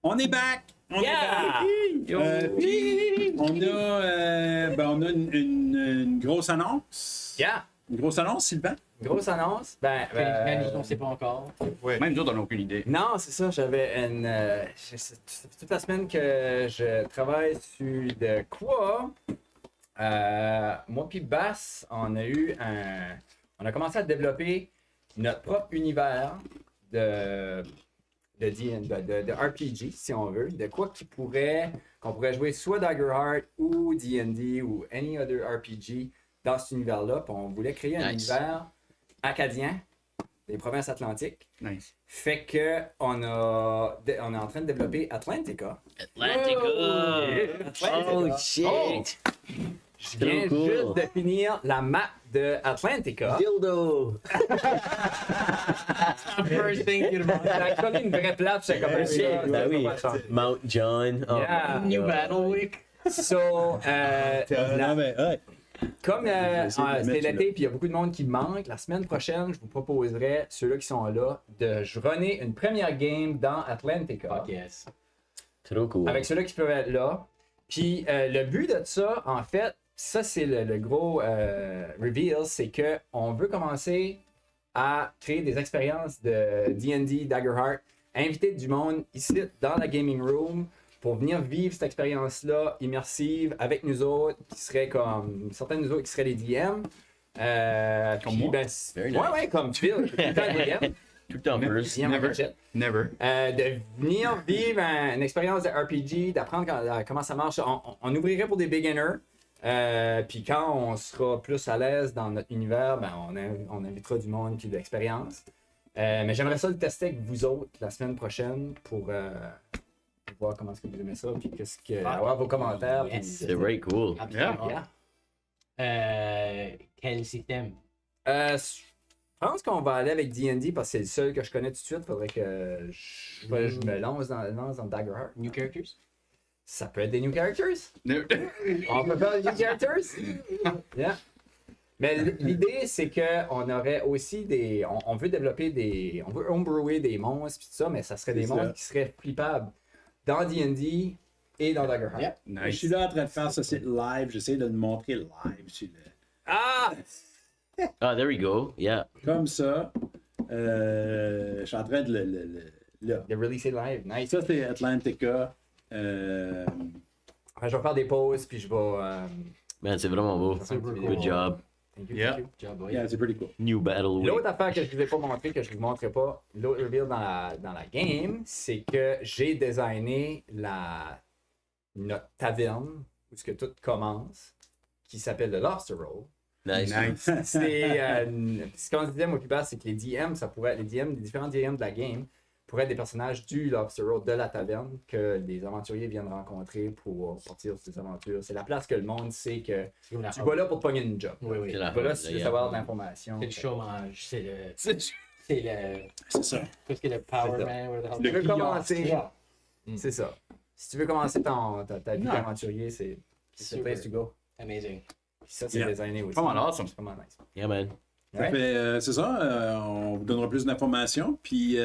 On est back! On Yeah! est back! Puis, on a une grosse annonce. Yeah! Une grosse annonce, Sylvain? Grosse annonce. On ne sait pas encore. Ouais. Même nous autres, on n'a aucune idée. Non, c'est ça, j'avais une. C'est toute la semaine que je travaille sur de quoi. Moi puis Bass, on a commencé à développer notre propre univers de RPG, si on veut. De quoi qu'on pourrait jouer soit Daggerheart ou D&D ou any other RPG dans cet univers-là. Puis on voulait créer un univers acadien des provinces atlantiques. Nice. Fait que on est en train de développer Atlantica. Atlantica! Oh, shit! Je viens Trop cool. juste de finir la map de Atlantica. Dildo! First thing you remember. J'ai actually une vraie plate, c'est comme ça. Ben oui. Mount John. Oh, Yeah. my New God. Battlewick. So, Non, mais, ouais. comme essayer de le c'était mettre l'été là. et il y a beaucoup de monde qui manque, la semaine prochaine, je vous proposerai, ceux-là qui sont là, de runner une première game dans Atlantica. Fuck yes. Trop cool. Avec ceux-là qui peuvent être là. Puis le but de ça, en fait, ça c'est le gros reveal, c'est que on veut commencer à créer des expériences de D&D, Daggerheart, inviter du monde ici dans la gaming room pour venir vivre cette expérience-là immersive avec nous autres, qui seraient comme certains de nous autres qui seraient les DM. Comme puis, moi. ben, Very ouais, nice. ouais, comme Phil, tout le temps DM. Tout le temps first. DM Never. Ratchet. Never. De venir vivre une expérience de RPG, d'apprendre comment ça marche. On ouvrirait pour des beginners. Puis quand on sera plus à l'aise dans notre univers, ben on invitera du monde qui a de l'expérience. Mais j'aimerais ça le tester avec vous autres la semaine prochaine pour voir comment est-ce que vous aimez ça, puis avoir vos commentaires. Yes. puis- C'est very cool. Absolument. Yeah. Quel système? Je pense qu'on va aller avec D&D parce que c'est le seul que je connais tout de suite. Faudrait que je me lance dans Daggerheart. New characters? Ça peut être des new characters. On peut faire des new characters. Yeah. Mais l'idée, c'est qu'on aurait aussi on veut développer on veut homebrewer des monstres pis tout ça, mais ça serait des C'est ça. monstres qui seraient flippables dans D&D et dans Daggerheart. Yep. Je Nice. suis là en train de faire ça c'est live. J'essaie de le montrer live. Sur le... Ah! Ah, there we go. Yeah. Comme ça. Je suis en train de là. De releaser live. Nice. Ça, c'est Atlantica. Enfin, je vais faire des pauses puis je vais... Man, c'est vraiment beau. Super Good cool. job. Thank you, Yeah. thank you. Job, boy. Yeah, c'est pretty cool. New battle week. L'autre affaire que je ne vous ai pas montré, que je ne vous montrerai pas, l'autre reveal dans la game, c'est que j'ai designé notre taverne, où ce que tout commence, qui s'appelle le Lobster Roll. Nice. Nice. Ce qu'on se disait, moi, plus bas, c'est que les DM, les différents DM de la game, pourraient être des personnages du Lobster Roll, de la taverne, que les aventuriers viennent rencontrer pour partir sur ces aventures. C'est la place que le monde sait que C'est comme la tu vas là pour te pogner une job. Oui, oui. C'est la Tu vas là hub, si tu veux yeah. savoir de l'information. C'est le chômage. C'est le. C'est C'est le. C'est ça. Qu'est-ce que le Power C'est ça. Man? Whatever the hell. Tu veux commencer. Yeah. C'est ça. Si tu veux commencer ta vie Ouais. d'aventurier, c'est the Super. place to go. Amazing. Puis ça, c'est Yeah. designé aussi. Pas mal awesome. C'est vraiment nice. Yeah, man. Ça Ouais. fait, c'est ça, on vous donnera plus d'informations, puis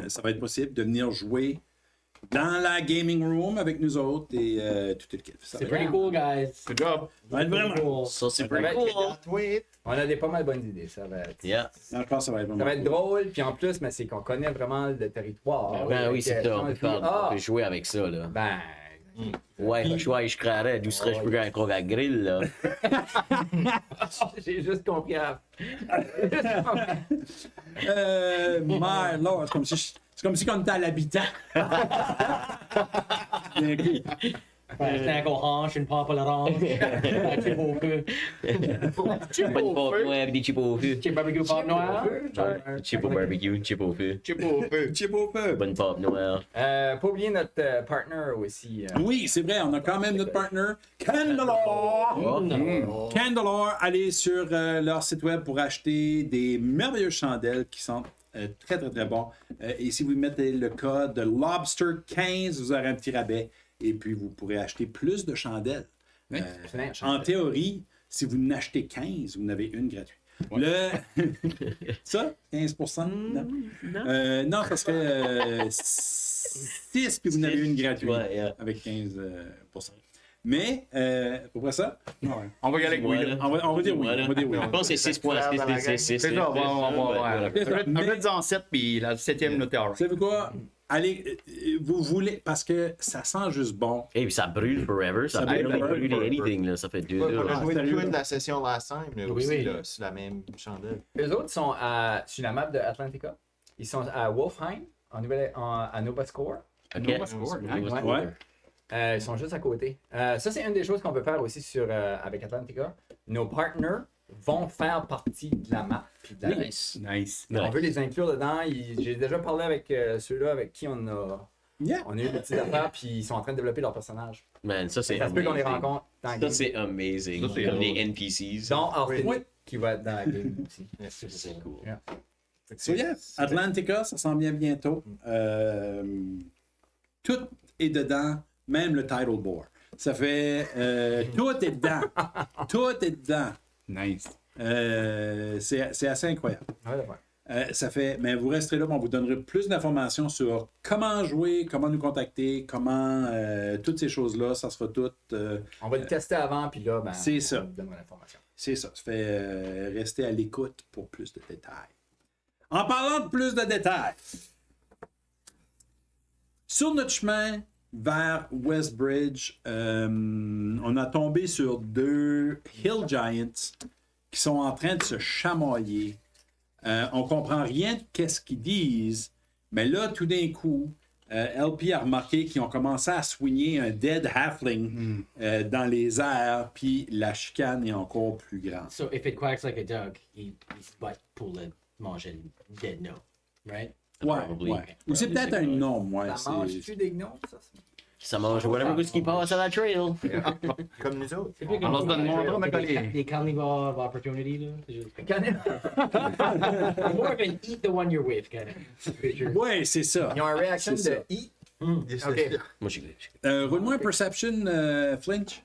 ça va être possible de venir jouer dans la gaming room avec nous autres et tout le kit. Ça C'est va être- pretty cool, guys. Good job. Ça va être vraiment. Cool. Ça, c'est Ça pretty va être- cool. On a des pas mal bonnes idées. Ça va être, Yeah. Non, je pense que ça va être ça vraiment. va être drôle. Puis en plus, mais c'est qu'on connaît vraiment le territoire. Ben oui, Fait c'est que ça. quand On je peut, dis, on peut jouer avec ça, là. Ben. Ouais, je croirais. D'où serais-je plus un croc à grill, là? J'ai juste compris à. My lord, c'est comme si on était à l'habitant. Bien cool. Snack aux hanches, une pâte à l'orange. Un chip au feu. Bonne pâte noire avec des chips au feu. Chip barbecue pâte noire. Chip au barbecue, chip au feu. Chip au feu, chip au feu. Bonne pâte noire. Pas oublier notre partner aussi. Oui, c'est vrai, on a quand même notre partner, Candlelaw. Oh. Candlelaw, allez sur leur site web pour acheter des merveilleuses chandelles qui sont très, très, très bons. Et si vous mettez le code LOBSTER15, vous aurez un petit rabais. Et puis, vous pourrez acheter plus de chandelles. Plein de En chandelles. théorie, si vous n'achetez 15, vous en avez une gratuite. Ça, 15%? Non. Non, ça serait 6, puis vous en avez une gratuite avec 15%. Mais, pour ça, On va y aller avec oui. Voilà. on va dire oui. On va dire oui. Je pense que c'est 6.6. C'est ça, on va mettre en 7, puis la 7e note est alright. Savez-vous quoi? Allez, vous voulez, parce que ça sent juste bon. Et puis ça brûle forever. Ça Ça peut brûle brûler forever. anything. Là. Ça fait 2 On heures. a joué sérieux, toute là. la session last time, là, Oui, aussi, oui. là, sur la même chandelle. Eux autres sont sur la map de Atlantica. Ils sont à Wolfheim, à Nova Score. OK. Nova Score, nice. Ouais. Ils sont juste à côté. Ça, c'est une des choses qu'on peut faire aussi avec Atlantica. Nos partners vont faire partie de la map. Puis de la Nice. Nice. On veut les inclure dedans. J'ai déjà parlé avec ceux-là avec qui on a eu des petites affaires, puis ils sont en train de développer leur personnage. Man, ça c'est Ça se peut qu'on les amazing. rencontre dans la Ça game. c'est amazing. Ça, c'est Comme cool. les NPCs. Dont Arthur, Oui. qui va être dans la game aussi. C'est cool. Yeah. So, yeah, Atlantica, ça s'en vient bientôt. Tout est dedans, même le title board. Ça fait. Tout est dedans. Tout est dedans. Nice. C'est assez incroyable. Ouais, ouais. Ça fait, mais vous resterez là, on vous donnerait plus d'informations sur comment jouer, comment nous contacter, comment toutes ces choses-là, ça sera tout. On va le tester avant, puis là, ben, C'est ça. on vous donnera l'information. C'est ça. Ça fait rester à l'écoute pour plus de détails. En parlant de plus de détails, sur notre chemin vers Westbridge, on a tombé sur 2 Hill Giants qui sont en train de se chamoyer. On comprend rien de qu'est-ce qu'ils disent, mais là, tout d'un coup, LP a remarqué qu'ils ont commencé à soigner un dead halfling dans les airs, puis la chicane est encore plus grande. So if it quacks like a duck, he's butt pull it, mange le dead no, right? Ouais, Probably. ouais. Ou c'est peut-être un nom, ouais. Ça mange-tu des gnomes, ça? Ça mange whatever ce qui passe à la trail. Comme nous autres. C'est plus On leur donne mon drôme à coller. Des carnivores of opportunity, là. C'est juste... Canel. More of an eat the one you're with, kind of. Ouais, c'est ça. Ils ont un reaction C'est de ça. eat. Yes, Ok. yes. Moi, je suis Roule-moi un Perception, Flinch.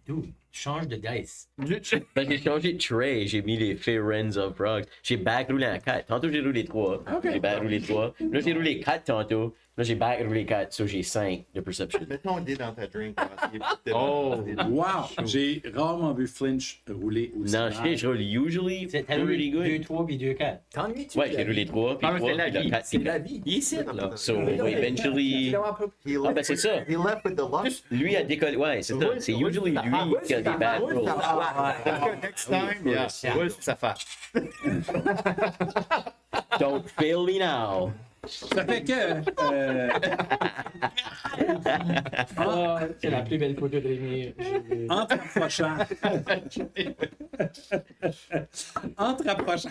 Dude, change de dice. Ben, j'ai changé de tray, j'ai mis les Ferenz of Rocks. J'ai back roulé en 4. Tantôt, j'ai roulé 3. J'ai back roulé 3. Là, j'ai roulé 4 tantôt. Là, j'ai back roulé 4. So, j'ai 5 de perception. Mettons un dé dans ta drink. On va essayer de Oh. débarrasser. Wow! J'ai rarement vu Flinch rouler aussi. Non, mal. je roule usually T'as pretty roulé good. 2, 3 puis 2, 4. T'ennuies-tu? Ouais, de j'ai la roulé vie? 3, puis Ah, mais 3, c'est la puis là, vie. 4, C'est la vie. Il est ici, là. So, Mais là, eventually... c'est vraiment pas- He Ah, ben, c'est ça. He left with the luck. Lui a décollé. Ouais, c'est ça. C'est usually lui qui a des bad rolls. Next time, yeah. Ouais, ça fait. Don't fail me now. Ça fait que. Ah, c'est la plus belle photo de Rémi. Entre approchant. Entre approchant.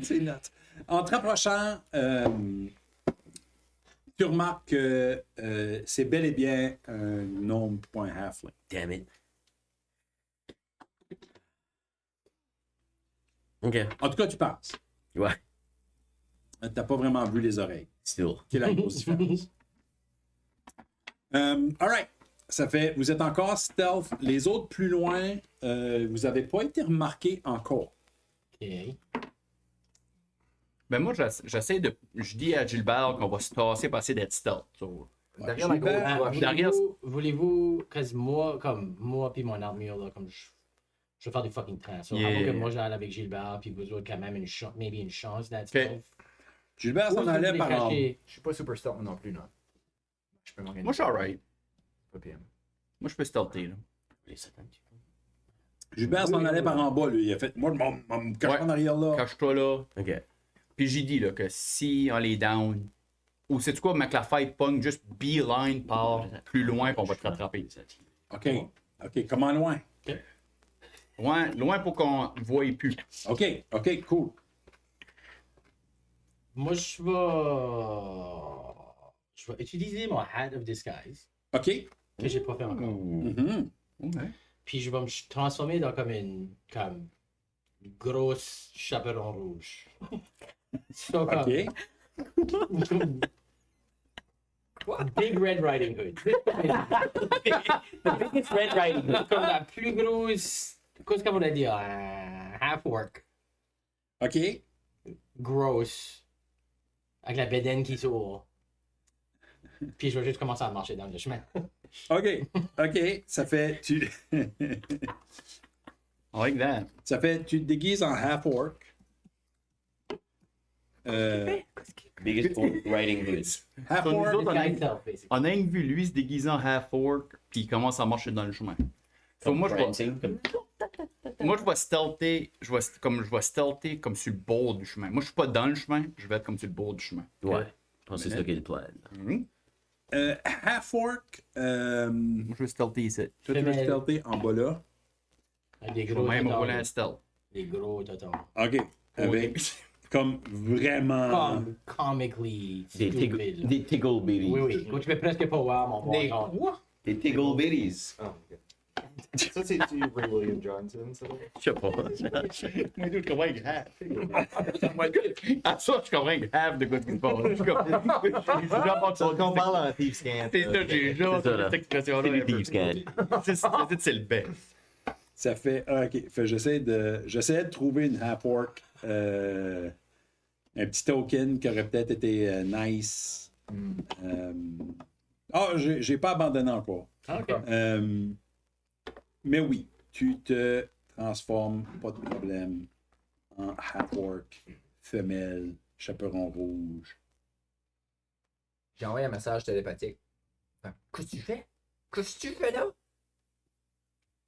C'est note. Entre approchant, tu remarques que c'est bel et bien un gnome point halfling. Damn it. OK. En tout cas, tu penses. Ouais. T'as pas vraiment vu les oreilles. Still. Qui est la grosse différence. All right. Ça fait, vous êtes encore stealth. Les autres plus loin, vous n'avez pas été remarqués encore. Ok. Ben moi, j'essaie de... Je dis à Gilbert qu'on va se tasser pour essayer d'être stealth. So, Derrière la grosse roche. Derrière- Voulez-vous que moi puis mon armure, là, comme je vais faire des fucking trans. So, Yeah. avant que moi j'aille avec Gilbert, puis vous autres quand même une chance, maybe une chance d'être Ok. stealth. Gilbert s'en Ou allait vous par voulez en cacher- Je suis pas super stealth non plus, non. Je peux m'organiser. moi, je suis alright. Pas pire. Moi, je peux stealther, là. Gilbert s'en allait par en bas, lui. Il a fait, moi, je me cache Ouais. en arrière là. Cache-toi là. OK. Puis j'ai dit là, que si on les down, ou c'est quoi, mais que la fight pogne juste beeline par plus loin, puis on va te rattraper. OK. OK. Comment loin? Loin pour qu'on ne voie plus. OK. OK. Cool. Moi je vais utiliser mon hat of disguise OK. que j'ai pas fait encore. Mhm. Ouais. Puis je vais me transformer dans comme une grosse chaperon rouge. So, comme- OK. Big Red Riding Hood. The biggest Red Riding Hood. Comme la plus grosse. Qu'est-ce qu'on va dire? Half-orc. OK. Grosse. Avec la bédaine qui s'ouvre. Puis je vais juste commencer à marcher dans le chemin. OK. OK. Ça fait. Tu... I like that. Ça fait. Tu te déguises en half-orc. Biggest Riding Hood. Nous Half-orc. autres, on a- Guy self, basically. On a rien vu lui se déguisant en half-orc, puis il commence à marcher dans le chemin. So, moi, je vais stealther, je vais stealther comme sur le bord du chemin. Moi, je suis pas dans le chemin, je vais être comme sur le bord du chemin. Ouais. Je pense que c'est ça qui est le plan. Half-orc. Moi, je vais stealther ici. Toi, tu veux stealther en bas là. Avec des Je gros vais même rouler un totems. stealth. Des gros totems. OK. Avec. Comme vraiment. Comme comically Des stupid. là. Tiggle Bitties. Oui, oui. Quand tu fais presque pas voir mon Des bon quoi? Des Tiggle Bitties. Oh, ok. Ça, c'est du Ray William Johnson, ça? Je sais pas. Moi, je comprends grave. À ça, je comprends grave de quoi tu parles. Je comprends. Ça qu'on parle en Thief Scan. C'est ça, j'ai déjà C'est ça, là. cette expression-là. C'est des Thieves Scan. C'est le best. Ça fait. OK. Fait, j'essaie de trouver une half-orc. Un petit token qui aurait peut-être été nice. J'ai pas abandonné encore. OK. Mais oui, tu te transformes, pas de problème, en half-orc, femelle, chaperon rouge. J'ai envoyé un message télépathique. Qu'est-ce que tu fais? Qu'est-ce que tu fais là?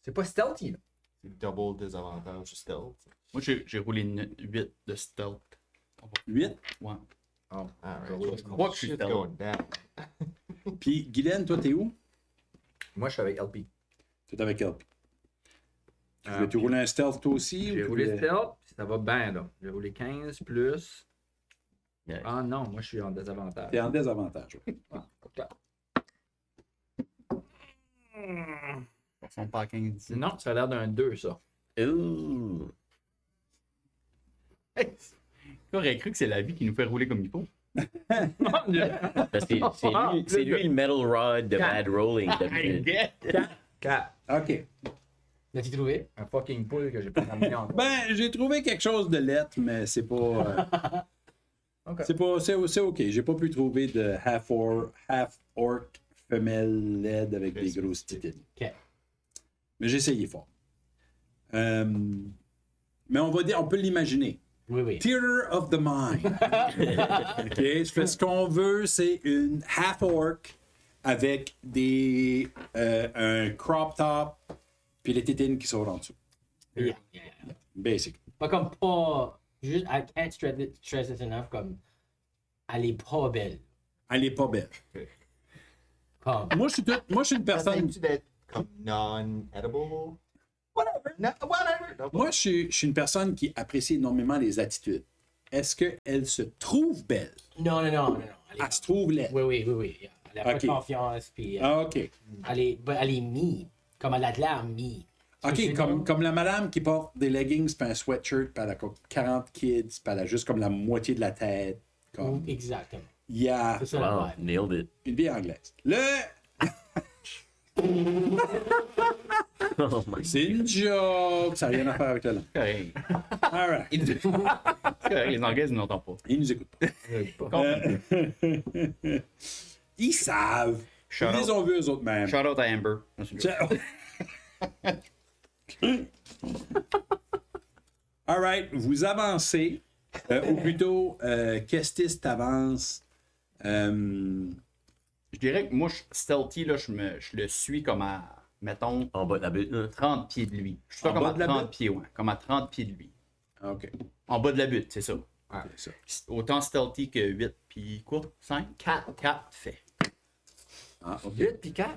C'est pas stealthy, là. C'est double désavantage stealth. Moi, j'ai roulé une 8 de stealth. 8. Ouais. Alright. Je crois que je suis Shit's stealth. going down. Puis, Guylaine, toi, t'es où? Moi, je suis avec LP. Tu es avec LP. Tu voulais-tu rouler un stealth toi aussi? J'ai ou tu roulé voulais- stealth, puis ça va bien, là. J'ai roulé 15 plus. Nice. Ah non, moi, je suis en désavantage. T'es en désavantage. Ouais. Ok. On s'en pas à 15. Non, ça a l'air d'un 2, ça. Ooh. Hey, j'aurais cru que c'est la vie qui nous fait rouler comme il faut. Parce que c'est lui le metal rod de Bad Rolling d'habitude. 4. OK. L'as-tu trouvé? Un fucking pool que j'ai pas ramené encore. Ben, j'ai trouvé quelque chose de lettre, mais c'est pas. Ok. C'est OK. J'ai pas pu trouver de half-orc femelle laide avec des grosses titines. OK. Mais j'ai essayé fort. Mais on peut l'imaginer. Oui, oui. Theater of the Mind. OK? Fait, ce qu'on veut, c'est une half-orc avec un crop top puis les tétines qui sont en dessous. Yeah, yeah. Basic. Pas comme pas. Juste, I can't stress it enough, comme. Elle est pas belle. Elle est pas belle. Comme. Moi, je suis une Ça personne. seems d'être comme non-edible. Whatever. No, whatever. No, Moi, je suis une personne qui apprécie énormément les attitudes. Est-ce qu'elle se trouve belle? Non. Elle est Elle se trouve laide. Oui. Elle a pas Ok. de confiance, puis Ah, OK. elle est me. Comme elle a de l'air me. OK, comme la madame qui porte des leggings puis un sweatshirt, puis elle a comme 40 kids, puis elle a juste comme la moitié de la tête. Comme, Exactement. il y a C'est ça la Wow, vibe. nailed it. une vie anglaise. Oh my C'est une joke, ça n'a rien à faire avec la langue. Correct. All right. Correct, les Anglais, ils n'entendent pas. Ils nous écoutent pas. Ils savent. Shout Ils les out. ont vus eux autres mêmes. Shout out à Amber. All right, vous avancez. Ou plutôt, Kestis t'avance. Je dirais que moi, stealthy, là, je le suis comme à, mettons, En bas de la butte, là. 30 pieds de lui. Je suis En pas comme bas à de la 30 butte? pieds, ouais. Comme à 30 pieds de lui. OK. En bas de la butte, c'est ça. C'est ça. Autant stealthy que 8 puis quoi? 5? 4 fait. Ah, OK. 8 puis 4.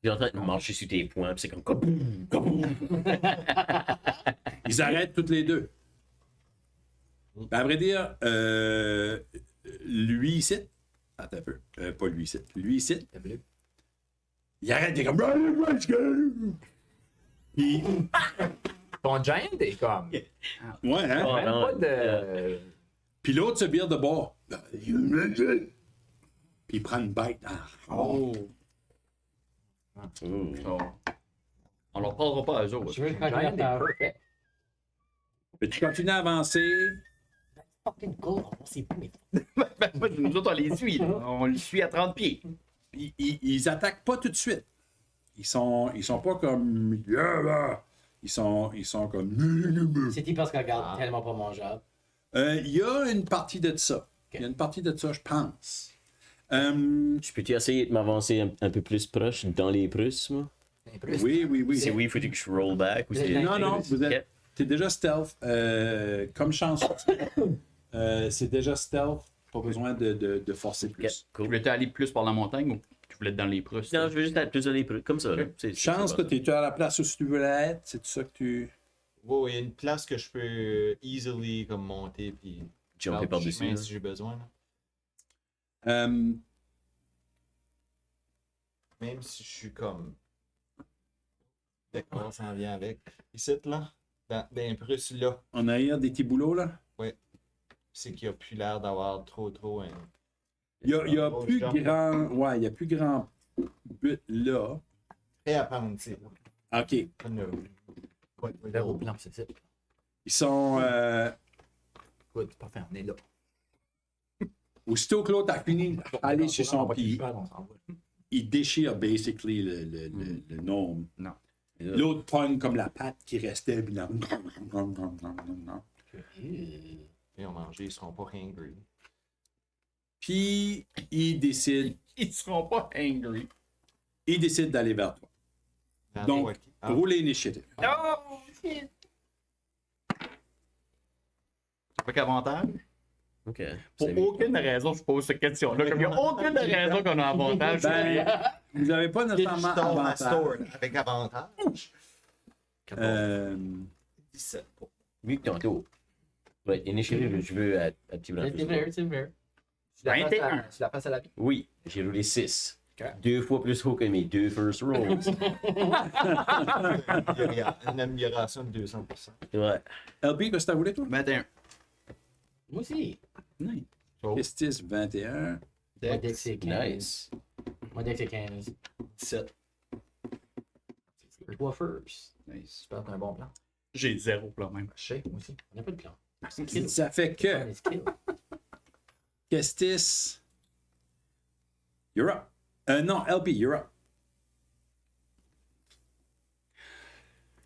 T'es en train de marcher sur tes poings, pis c'est comme kaboum, kaboum. Ils arrêtent toutes les deux. Ben, à vrai dire, lui ici. Attends un peu. Pas lui ici. Lui ici. Il arrête, il est comme. Puis, Ton giant est comme. ouais, hein? Oh, Même non. pas de. Puis l'autre se vire de bord. puis il prend une bite. Oh. Ouh. So, on leur parlera pas à eux autres. Je veux quand Giant il est a perfect. Puis tu continues à avancer. fucking goal, c'est pas mais Nous autres, on les suit. Là. On les suit à 30 pieds. Puis ils attaquent pas tout de suite. Ils sont pas comme. Yeah, là. Ils sont comme. c'est parce qu'elle regarde tellement pas mangeable. Il y a une partie de ça. Il y a une partie de ça, je pense. Je peux-tu essayer de m'avancer un peu plus proche dans les Prusses, moi? Oui. C'est oui, faut-tu que je roll back ou c'est. Non, vous êtes. Ok. T'es déjà stealth. Comme chance. C'est déjà stealth. Pas besoin de forcer Ok, plus. Tu cool. voulais aller plus par la montagne ou tu voulais être dans les Prusses? Non, je veux juste être plus dans les Prusses, comme ça, là. Chance que t'es à la place où tu veux être. C'est ça que tu. Ouais, il y a une place que je peux easily comme monter puis Jumper faire du par-dessus. chemin là. si j'ai besoin. Là. Euh, Même si je suis comme. D'accord, ça en vient avec. Ici, là, dans les Prusses, là, en arrière des petits boulots, là. c'est qu'il n'y a plus l'air d'avoir trop un. Il y a Oh, plus jump. grand. Ouais, il y a plus grand but là. Prêt à prendre, tu sais. OK. Zéro plan, c'est ça. Ils sont. Écoute, c'est parfait, on est là. Aussitôt que l'autre a fini d'aller sur son pied, On s'en va. il déchire basically le gnome. Non. L'autre pogne comme la patte qui restait. Puis là, Ils ont mangé, ils seront pas hungry. puis il décide seront pas angry. d'aller vers toi. Donc, roulez l'initiative. Avec avantage? Ok. Pour aucune raison, je pose cette question-là. Comme il n'y a aucune raison qu'on a avantage. Ben, vous n'avez pas nécessairement Digital avantage. Sword avec avantage. 17 pour. Mieux que tantôt. Ouais, initiative, je veux à petit blanc. C'est vrai, c'est vrai. Tu la passes 21. tu la passes à la vie. Oui, j'ai roulé 6. Ok. 2 fois plus haut que mes 2 first rolls. Une amélioration de 200%. Ouais. LB, qu'est-ce que t'as roulé, toi? 21. Moi aussi. Nice. Oh. Kestis, 21. Moi, Dex, c'est 15. Nice. Moi, Dex, c'est 15. 17. Toi first. Nice. Tu perds un bon plan. J'ai 0 plan même. Je sais, moi aussi. On n'a pas de plan. Ça fait que Skill. Kestis, you're up. Non, LB, you're up.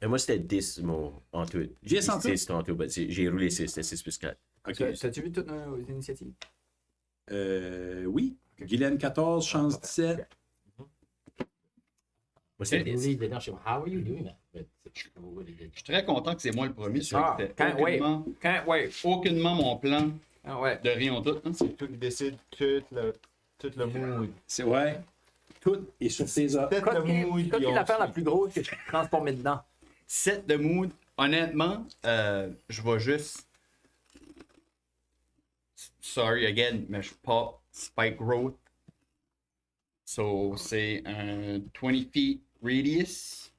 Et moi, c'était 10 en tout. 10 en tout? 6 tantôt. Ben, j'ai roulé 6, c'était 6 plus 4. OK. T'as-tu vu toutes nos initiatives? Oui. Guylaine, 14, Chance, 17. Moi, c'était Really 10. dedans, je sais pas, how are you doing that? But it's really good. Je suis très content que c'est moi le premier. Ah, C'était can't wait. aucunement, Can't wait. aucunement mon plan Ah ouais. de rien tout. Hein. C'est toi qui décide tout le mood. C'est ouais. Tout est sur tes offres. Peut-être le mood. Quoi puis est on l'affaire la suit. plus grosse que je peux transformer dedans? 7 de mood. Honnêtement, je vais juste. Sorry again, mais je pop Spike Growth. So, c'est un 20 feet radius.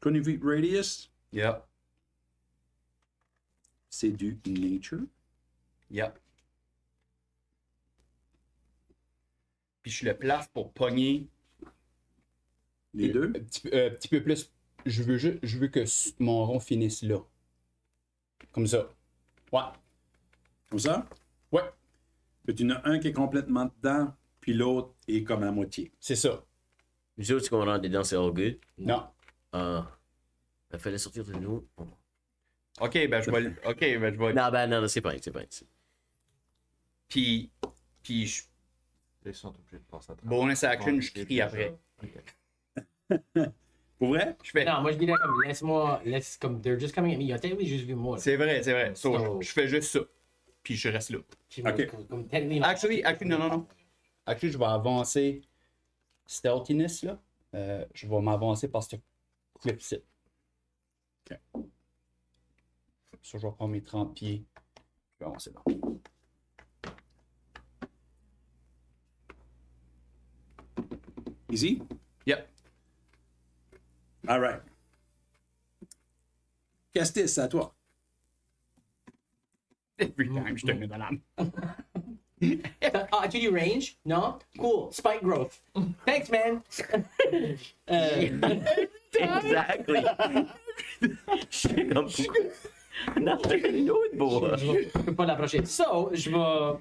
Feet radius, Yep. c'est du nature. Yep. Puis je le place pour pogner Les deux. un petit peu plus. Je veux que mon rond finisse là. Comme ça. Ouais. Comme ça. Ouais. Puis tu en as un qui est complètement dedans, puis l'autre est comme à moitié. C'est ça. Nous autres, qu'on rentre dedans, c'est all good. Non. Il fallait sortir de nous. Ok, ben je vais. Ok, ben je vais. Non, c'est pas. Puis je Ils sont obligés de passer à travers. bonus action, je Bon, crie après. Pour vrai? Je fais. Non, moi je dirais comme laisse-moi, laisse comme they're just coming at me. Il a tellement juste vu moi. là. C'est vrai, c'est vrai. So, So- je fais juste ça. Puis je reste là. Qui va- Ok. Comme technically. Actually, non. Actually, je vais avancer stealthiness là. Je vais m'avancer par ce clip-ci. Ok. So, je vais prendre mes 30 pieds. Je vais avancer là. Easy? Yep. All right. Kestis, c'est à toi. Every time je te mets dans l'âme. Ah, as-tu du range? Non? Cool. Spike growth. Thanks, man. Exactly. J'étais comme pourquoi? Non, une autre bois. Je peux pas l'approcher. So, je vais.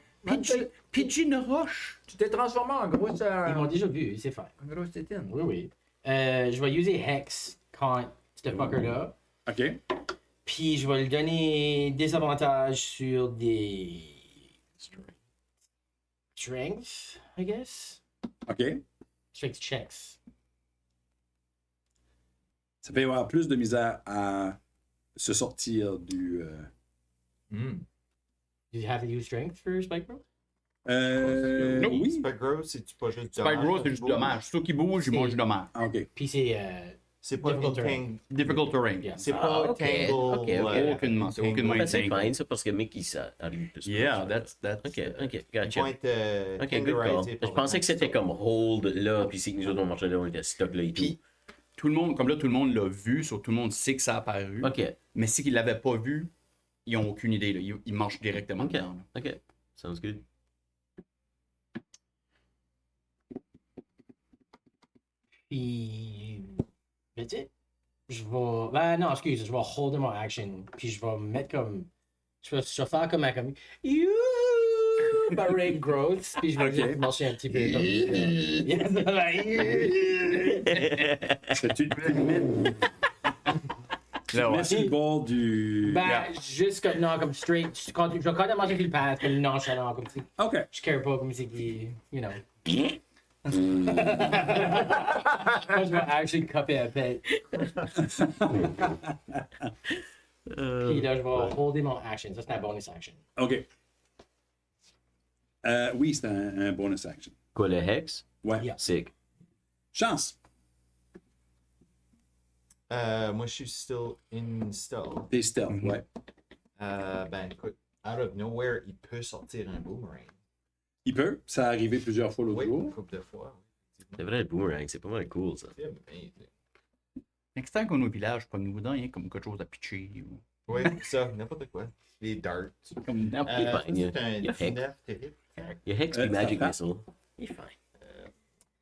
Pigeon Roche. Tu t'es transformé en grosse. Ils m'ont déjà vu, c'est fait. En grosse tétine. Oui, oui. Je vais user Hex contre ce fucker-là. OK. Puis je vais lui donner des avantages sur des. Strength, I guess. OK. Strength checks. Ça peut y avoir plus de misère à se sortir du. Hmm. Do you have to use strength for Spike Growth? Oui. Spike Growth, c'est pas juste Spike Growth, c'est juste dommage. Ceux qui bougent, ils mangent du dommage. Ah, OK. Puis c'est. C'est pas Difficult terrain. Tangle. Difficult terrain. Yeah. C'est pas ok, Tangle. ok, Aucunement, c'est aucunement Ben, c'est Tangle. fine, ça, parce que Mickey, ça arrive plus. Yeah, that's. Ok, ok, Ils gotcha. vont être Ok, good call. Je pensais que c'était comme hold là, puis c'est que nous autres on marchait là, on était stock là et tout. Puis, tout le monde, comme là, tout le monde l'a vu, sur tout le monde sait que ça a apparu. Ok, Mais si ils l'avaient pas vu, ils n'ont aucune idée. Là. Ils marchent directement ok, dedans. Là. ok. Sounds good. Puis. Ben, tu sais, je vais. Ben, non, excuse, je vais holder mon action. Puis je vais me mettre comme. Je vais faire comme un. You! Ma rate growth. Puis je vais juste marcher un petit peu comme. Tu mets sur le bord du. Ben, juste comme. Non, comme straight. Je vais quand même marcher sur le path, comme nonchalant, comme si. OK. Je care pas comme si qui. You know. Moi, je vais actually couper un pet. Puis là, je vais holder mon action. Ça, c'est un bonus action. OK. Oui, c'est un bonus action. Quoi, le Hex? Ouais. Yeah. Sick. Chance. Moi, je suis still in stealth. T'es stealth, ouais. Ben, écoute, out of nowhere, il peut sortir un boomerang. Il peut. Ça a arrivé plusieurs fois l'autre Oui, une jour. couple de fois. C'est vrai, le boomerang, c'est pas mal cool ça. C'est amazing. Next time qu'on est au village, pas nous dedans, il y a comme quelque chose à pitcher. Ou... Oui, ça, n'importe quoi. Les darts. Comme n'importe fine, C'est un il y a Hex. 19 terrible. Il y a Hex puis ça Magic fait. Missile. Il est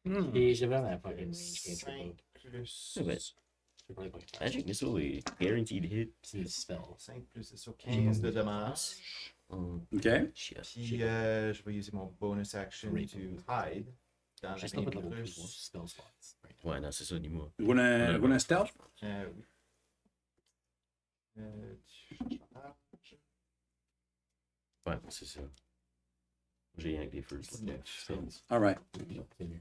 fine. Et j'ai vraiment pas une range. 5 plus. Ouais. Magic Missile est guaranteed hit. C'est le spell. 5 plus, c'est sur 15 de dommages. OK. Shit. Puis, je vais utiliser mon bonus action to hide. Dans Juste la pas de main level plus. 3 spell slots. Ouais, non, c'est ça, dis-moi. Roule un stealth. Oui. Ouais, c'est ça. J'ai rien que des first. All right. C'est mieux.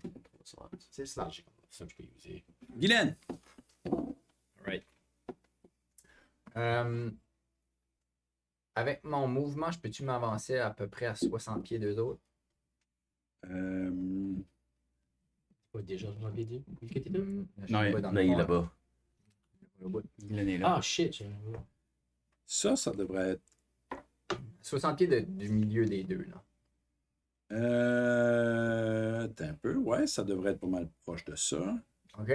C'est ça. Ça, je peux user. Guylaine. Alright. Avec mon mouvement, je peux-tu m'avancer à peu près à 60 pieds d'eux autres? Pas déjà, vous m'avez dit. Où est-ce que t'es là? Je Non, suis il- pas dans Non, le il est fond, là-bas. au bout. Il est là. Ah, shit. Ça devrait être. 60 pieds du milieu des deux, là. T'es un peu, ouais, ça devrait être pas mal proche de ça. OK?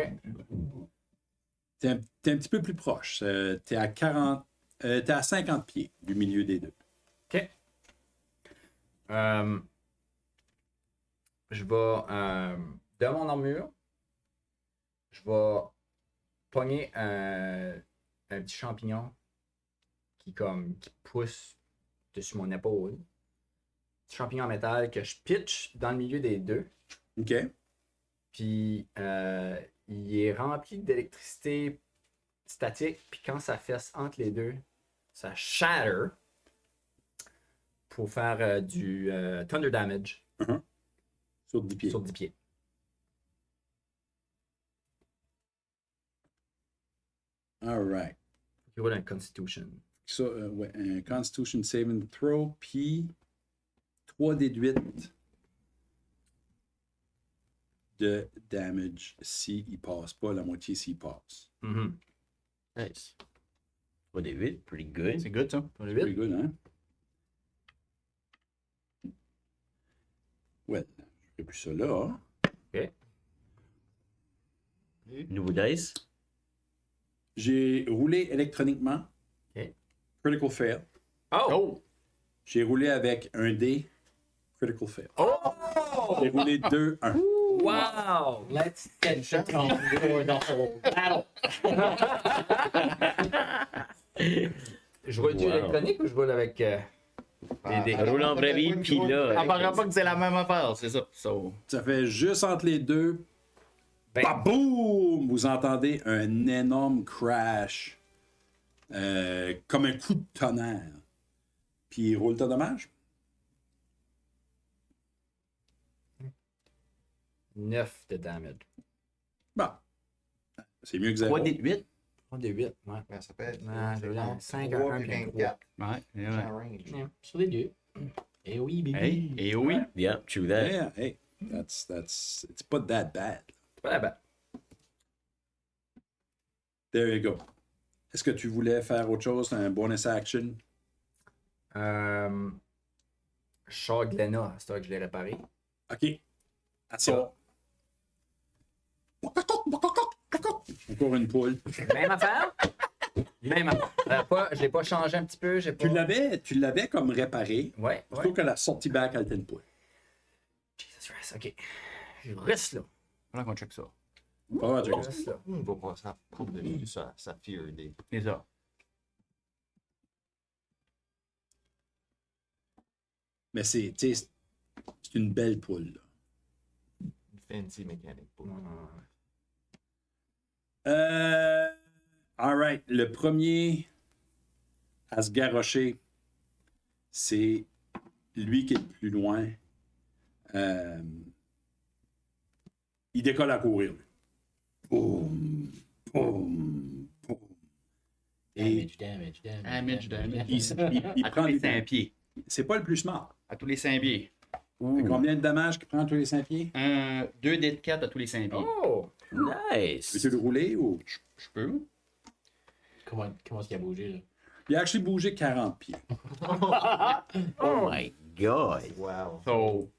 T'es un petit peu plus proche. T'es à 40. T'es à 50 pieds du milieu des deux. OK. Je vais, de mon armure, je vais pogner un petit champignon qui pousse dessus mon épaule. Petit champignon en métal que je pitch dans le milieu des deux. OK. Puis il est rempli d'électricité statique. Puis quand ça fesse entre les deux, ça shatter pour faire du thunder damage Sur 10 pieds. sur 10 pieds. All right. Il roule un Constitution. Ça, ouais, un Constitution Saving Throw, puis 3 déduites de damage s'il passe pas, la moitié s'il passe. Mhm. Nice. 3 des 8, pretty good. C'est good, ça. Pretty good, hein? Ouais, je ferai plus ça là. Nouveau dice. J'ai roulé électroniquement. OK. Critical fail. Oh! Oh! J'ai roulé avec un dé. Critical fail. Oh! J'ai roulé 2-1. Wow! Let's set the tone for the whole battle. Je roule-tu Wow. électronique ou je roule avec les dés? Roule en vraie vie, puis là. Apparaît pas que c'est la même affaire, c'est ça. So, Ça fait juste entre les deux. Ben, Boum! Vous entendez un énorme crash. Comme un coup de tonnerre. Puis roule ton dommage. 9 de damage. Bon. C'est mieux que 0. 3 d 8. 3 de 8, ouais. Ben, ça peut être. Ah, je vais en 5, Trois, 1, puis puis 24. 3. ouais, ouais. En range. Yeah, sur les deux. Eh oui, baby. Hey, et oui. Yeah, true that. Yeah, hey, that's, it's pas that bad. C'est pas la bête. There you go. Est-ce que tu voulais faire autre chose, un bonus action? Je sors Glenna, c'est toi que je l'ai réparé. OK. Attends. Encore une poule. Même affaire? Même affaire. Je l'ai pas changé un petit peu. J'ai pas... Tu l'avais comme réparé. Ouais, Plutôt ouais. que la sortie back, elle était une poule. Jesus Christ, ok. Je reste là. Voilà qu'on check ça. Oh, check Je ça. reste là. On va pas ça prendre de vue ça fear des. C'est ça. Mais c'est, tu sais, c'est une belle poule. Là. Fancy mécanique pour. All right. Le premier à se garrocher, c'est lui qui est le plus loin. Il décolle à courir. Lui. Boum, boum, boum. Et Damage. il À prend tous les des 5 pieds. C'est pas le plus smart. À tous les 5 pieds. Fait combien de dommages qu'il prend tous les 5 pieds? 2 dés de 4 à tous les 5 pieds. Oh! Nice. Veux-tu le rouler ou. Je peux. Comment est-ce qu'il a bougé, là? Il a actually bougé 40 pieds. Oh my god. Wow. So,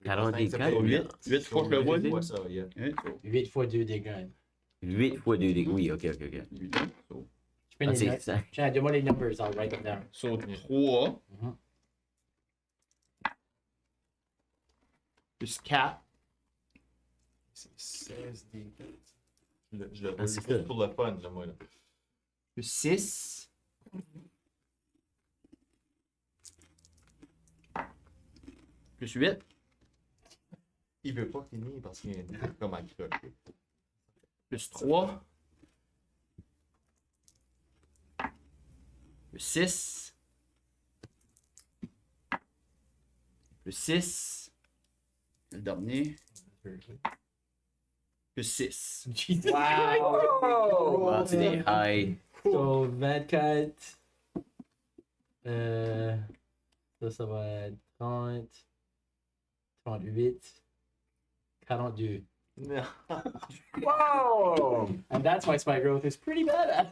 44, 8 fois que je le vois. vois ça, yeah. 8 fois 2 dégâts. 8 fois 2 dégâts. Oui, ok. So, Je peux Ah, les c'est notes. ça. Tiens, donne-moi les numbers, I'll write them down. so 3. Plus 4. C'est 16 des. Je le Ah, roule c'est juste ça. pour le fun, là, moi. Là. Plus 6. Plus 8. Il veut pas finir parce qu'il y a un truc comme accroché. Plus 3. Plus 6. Plus 6. Le dernier. Plus 6. Wow! Wow, c'est des high. So, 24. Ça va être 30. 38. 42. Non. Wow! And that's why spike growth is pretty bad.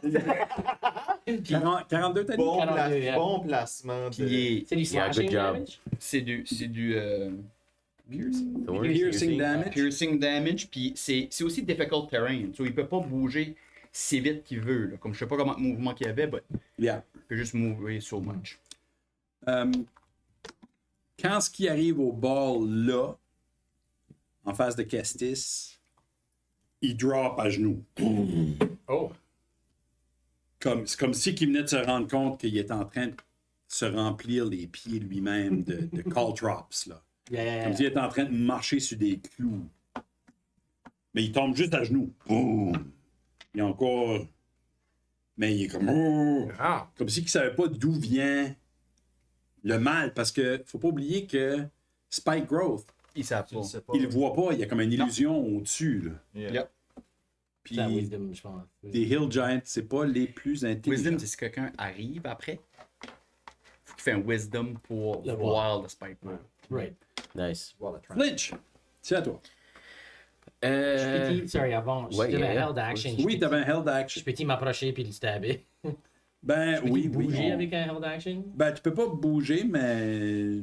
42, t'as dit? Bon, 42, yeah. bon placement. Puis il est- C'est du Yeah, good slashing job. damage? c'est du piercing. Thorn, Piercing damage. Piercing damage, puis c'est aussi difficult terrain. So, il peut pas bouger si vite qu'il veut. Là. Comme je sais pas comment de mouvement qu'il y avait, but Yeah. il peut juste mouver so much. Quand ce qui arrive au bord là, en face de Kestis, il drop à genoux. Oh! C'est comme si il venait de se rendre compte qu'il est en train de se remplir les pieds lui-même de call drops. Là. Yeah. Comme s'il est en train de marcher sur des clous. Mais il tombe juste à genoux. Boum! Il est encore. Mais il est comme. Ah! Comme si il ne savait pas d'où vient le mal. Parce que faut pas oublier que Spike Growth, Il savent Tu pas. le sais pas. il le voit pas. Il y a comme une illusion au-dessus. Là. Yeah. Yep. Puis C'est la wisdom, je pense. des Hill Giants, c'est pas les plus intelligents. Wisdom, c'est si quelqu'un arrive après. Faut qu'il fasse un wisdom pour Le voir le spike. Right. Nice. Well, the Lynch, c'est à toi. Je peux-tu- sorry, avant, ouais, j'avais yeah, held action. Oui, t'avais un held Je action. peux-tu m'approcher puis le stabber? Ben Je oui, peux-tu oui. bouger avec un held action? Ben, tu peux pas bouger, mais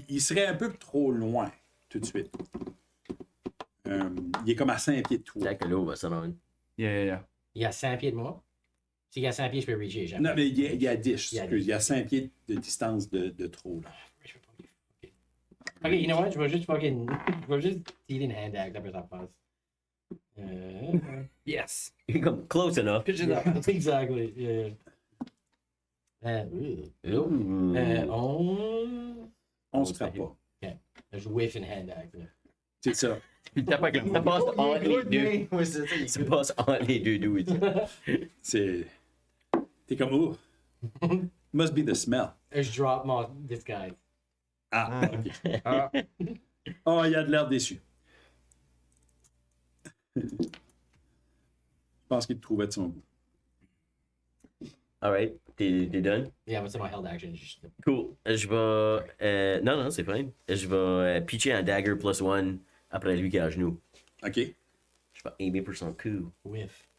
il serait un peu trop loin tout de suite. Il est comme à 5 pieds de toi. Jack l'eau va s'en rendre. Yeah. Il y a 5 pieds de moi. S'il y a 100 pieds, je peux reacher. Jamais. Non, mais il y a 10, Il y a excuse. 10. Il y a 5 pieds de distance de trop. Là. Je peux pas. Ok, you know what? Je vais juste fucking. Je vais juste deal in hand axe après ça passe. Yes. Comme close enough. Exactly. Yeah. Ooh. 11. On se frappe pas. Je whiff in hand axe. Là. C'est ça. Il tape avec Ça la passe entre les deux. Ouais, c'est ça. Ça passe entre les deux dudes. C'est. T'es comme, oh. Must be the smell. Je drop mon disguise. Ah, ok. Oh, il a de l'air déçu. Je pense qu'il te trouvait de son goût. Alright, t'es done? Yeah, mais c'est mon held action. Juste... Cool. Je vais. Non, non, c'est fine. Je vais pitcher un dagger +1 après lui qui est à genoux. Ok. Je vais aimer pour son coup. Whiff.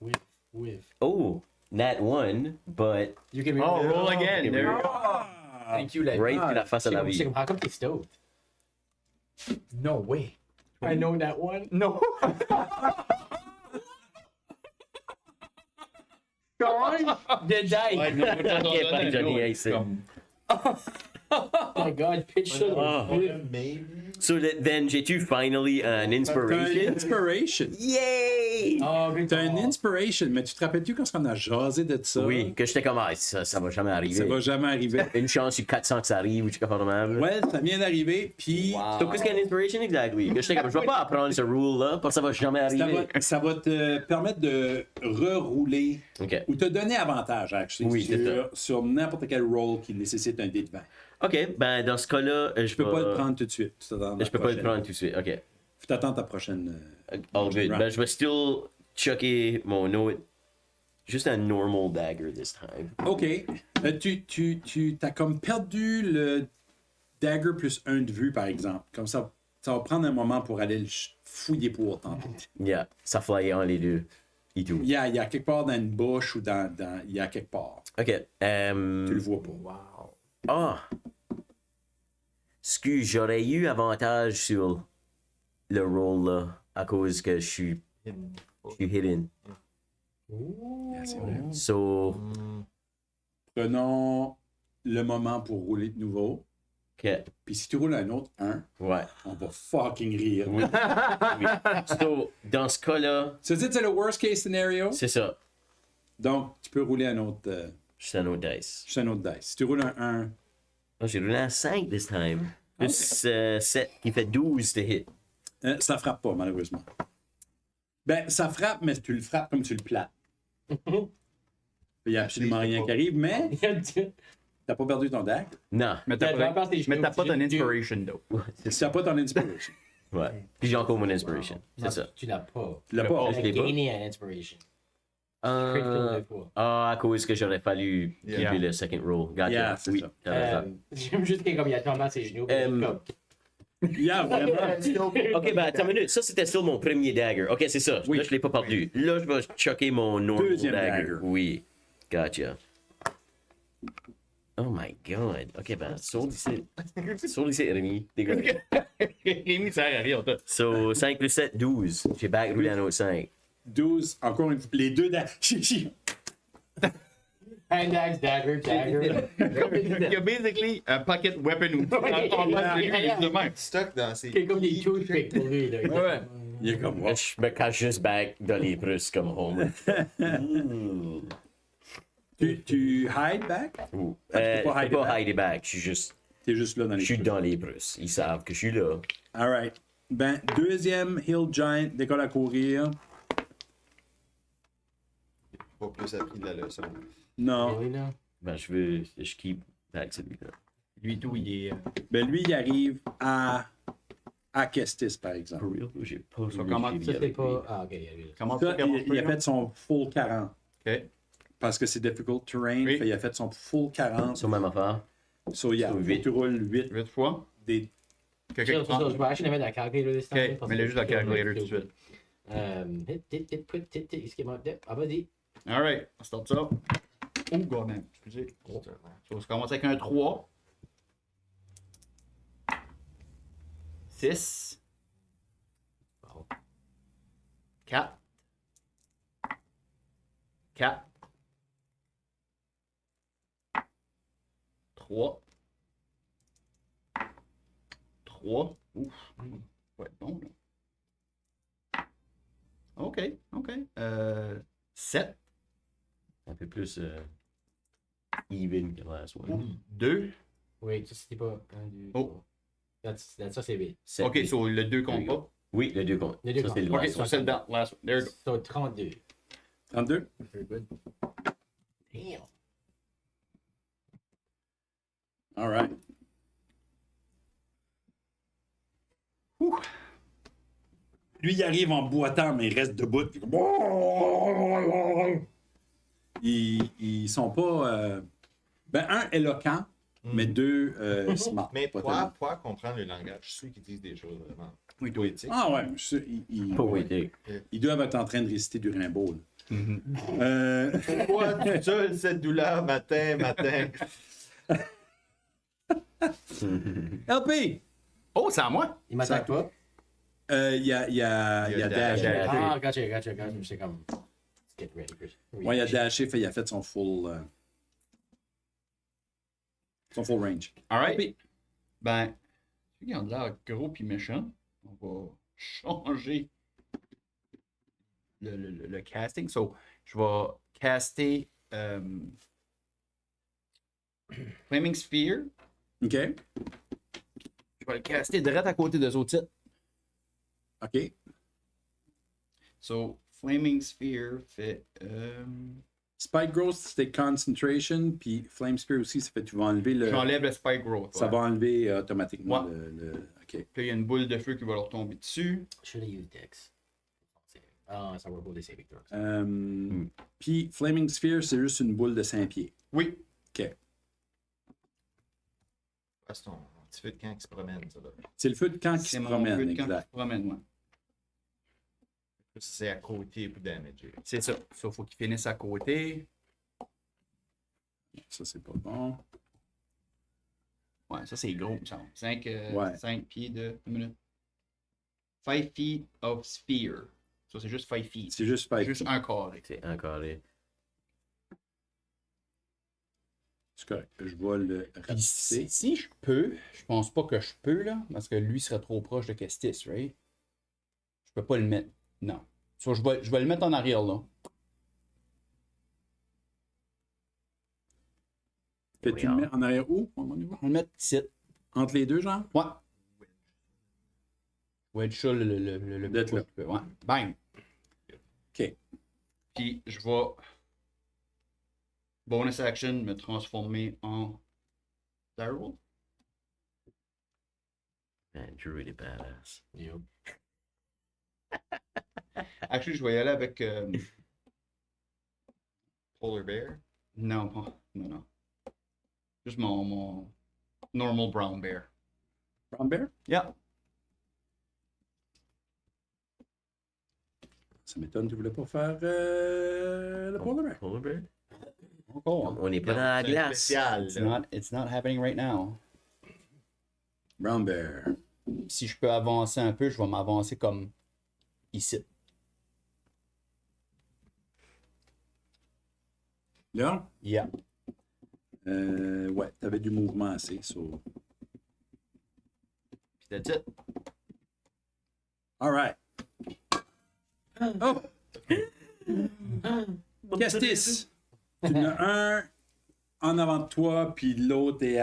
Oh, nat 1, but You can Oh, roll again. There you go. Thank you, like. right in la face à la vie. How come t'es stoked? No way. I know that one. No. The die. Ouais, non, Ok, pas que Johnny Ace. Comme- Oh my god, pitch shit. Oh. Maybe. So then j'ai-tu finally an T'as un inspiration? inspiration. Yay! Oh, good T'as un call. inspiration, mais tu te rappelles-tu quand on a jasé de ça? Oui, que j'étais comme, ah, ça va jamais arriver. Ça va jamais arriver. Une chance sur 400 que ça arrive ou tu capable de même. Ouais, ça vient d'arriver, puis Donc, qu'est-ce qu'il y a une inspiration exactly? Que j'étais comme, je vais pas apprendre ce rule-là parce que ça va jamais arriver. ça va te permettre de rerouler Ok. ou te donner avantage, actually, Oui, c'est ça. sur n'importe quel roll qui nécessite un dé de 20. Ok, ben dans ce cas-là, je Tu peux pas le prendre tout de suite. Tu t'attends à la Je peux pas le prochaine. prendre tout de suite. Ok. Faut t'attendre ta prochaine. All good. Right. Ben, je vais still chucker mon autre. Juste un normal dagger this time. OK. Tu t'as comme perdu le dagger plus 1 de vue, par exemple. Comme ça va prendre un moment pour aller le fouiller pour tantôt. Yeah, ça flyait en les deux. Et tout. Il y a quelque part dans une bouche ou il y a quelque part. Ok. Tu le vois pas. Wow. Ah! Excuse, j'aurais eu avantage sur le roll là à cause que je suis hidden. Yeah, c'est vrai. So, Prenons le moment pour rouler de nouveau. ok. Puis si tu roules un autre 1, Ouais. on va fucking rire. Oui. So, dans ce cas-là, Ça veut dire que c'est le worst case scenario. c'est ça. Donc, tu peux rouler un autre, Juste un autre dice. juste un autre dice. Si tu roules un 1, Oh, j'ai roulé un 5 this time. Plus 7 qui fait 12 de hit. ça frappe pas, malheureusement. Ben, ça frappe, mais tu le frappes comme tu le plates. Il n'y a absolument rien qui arrive, mais t'as pas perdu ton deck. Non. Mais t'as Yeah, pas je vais mais t'as pas ton passer- inspiration, though. C'est Tu ça. n'as pas ton inspiration. Ouais. Puis j'ai encore mon inspiration. C'est ça. Tu l'as pas. Tu l'as pas. Je l'ai pas. Gagné un inspiration. Critical deux fois. Ah, à cause que j'aurais fallu Yeah. keeper le second roll. Gotcha. Yeah, c'est oui, ça. t'as raison. J'aime juste que comme il y a tellement ses genoux. Comme... Yeah, vraiment. Ok, ben attends une minute. Ça, c'était still mon premier dagger. Ok, c'est ça. Oui. Là, je l'ai pas perdu. Là, je vais chucker mon normal Deuxième dagger. dagger. Oui. Gotcha. Oh my god. Ok, ben, sur d'ici. Sur d'ici, Rémi. T'es good. Rémi, ça sert à rien, toi. So, 5 plus 7, 12. J'ai back roulé un autre 5. 12, encore une fois. Les deux dagues. Hand axe, dagger. Il y a basically un pocket weapon ou en bas de lui, juste de même. Stuck dans ses. C'est comme des toothpicks pour lui. Là. Ouais. Il est comme, Là, je me cache juste back dans les Russes comme home. Ouh. tu hide back? Ouh. peux pas Je peux hide pas back. hide back. Je suis juste. T'es juste là dans les Je suis trucs. dans les Russes. Ils savent que je suis là. Alright. Ben, deuxième Hill Giant décolle à courir. Pas plus appris de la leçon. Non. Really, là? Ben, je keep back celui-là. Lui, tout, il est. Ben, lui, il arrive à Kestis, par For exemple. real? J'ai pas joué comment chez lui Ça, c'est avec lui. pas. Ah, ok, il y a lui. Comment Ça, ça, il a fait son full 40. Ok. Parce que c'est difficult terrain. Oui. Fait, il a fait son full 40. Sur même affaire. So, yeah, So, faut que huit. tu roules 8 8 fois. des. Quelqu'un qui prend. Je vais acheter le mettre dans la calculator this time. Ok, mets-le juste dans le calculator tout de suite. Hit, escape dip. Ah, vas-y. Alright, on start ça. Oh, god, man. Excusez. So, on commence avec un 3. 6. 4. 4. 3. 3. Ouf. Ouais, bon, là. OK. 7. Un peu plus even que last one. 2. Oui, ça c'était pas 1, 2, Oh. 3. Ça c'est vite. Sept, OK, oui. so le 2 compte pas. Oui, le 2 compte. Le deux Ça, c'est le compte. OK, last so one. c'est le last one. There you go. So 32. 32. Very good. Damn. All right. Lui, il arrive en boitant, mais il reste debout. Puis ils sont pas. Ben, un, éloquent, mais deux, smart. Mais pas pour comprendre le langage, je suis qui disent des choses vraiment Oui, poétiques. Ah ouais, Poétique. ils doivent être en train de réciter du Rimbaud. Là. Pourquoi tout seul cette douleur matin? LP! Oh, c'est à moi. Il m'attaque pas. Il y a Dash. Dash. Ah, gotcha. C'est comme. Get ready, Chris. Ouais, il a dashé, il a fait son full range. All right. LP. Ben, celui qui a l'air gros puis méchant, on va changer le casting. So, je vais caster Flaming Sphere. OK. Je vais le caster direct à côté de autres titres. OK. So, Flaming Sphere fait. Spike Growth, c'était Concentration, puis Flame Spear aussi, ça fait que tu vas enlever le. J'enlève le Spike Growth. Ça ouais. va enlever automatiquement Ouais. le. OK. Puis là, il y a une boule de feu qui va leur tomber dessus. Should have used Dex. Ah, ça va pour des saving throws. Puis Flaming Sphere, c'est juste une boule de 5 pieds. Oui. OK. Ah, c'est ton petit feu de camp qui se promène, ça. Là. C'est le feu de camp qui C'est se mon promène, feu de camp qui exact. se promène, ouais. C'est à côté pour damager. C'est ça. Ça, faut qu'il finisse à côté. Ça, c'est pas bon. Ouais, ça, c'est gros, il me semble. 5 Ouais. pieds de. Une minute. 5 feet of sphere. Ça, c'est juste 5 feet. C'est juste Spike. Juste un carré. C'est encore les. C'est correct. Je vais le Puis ratisser. si je peux, je pense pas que je peux, là, parce que lui serait trop proche de Kestis, right? Je peux pas le mettre. Non. So, je vais le mettre en arrière, là. Fait que tu le mets en arrière où? On y va? On va le mettre ici. Entre les deux, genre? Ouais. Wedge ça, le D'être là. Ouais. Bang! OK. Puis, je vais. Bonus action, me transformer en. Daryl. Man, Drew, il est badass. Yup. Actually, je vais y aller avec. Polar Bear. Non, non. Juste mon normal brown bear. Brown Bear? Yeah. Ça m'étonne, tu voulais pas faire le Polar Bear. Polar Bear? Encore. On n'est pas dans la C'est glace. spécial. là. It's not happening right now. Brown Bear. Si je peux avancer un peu, je vais m'avancer comme ici. Là? Yeah. Ouais, t'avais du mouvement assez. So... Puis that's it. All right. Oh! Kestis! Tu en as un en avant de toi, puis l'autre est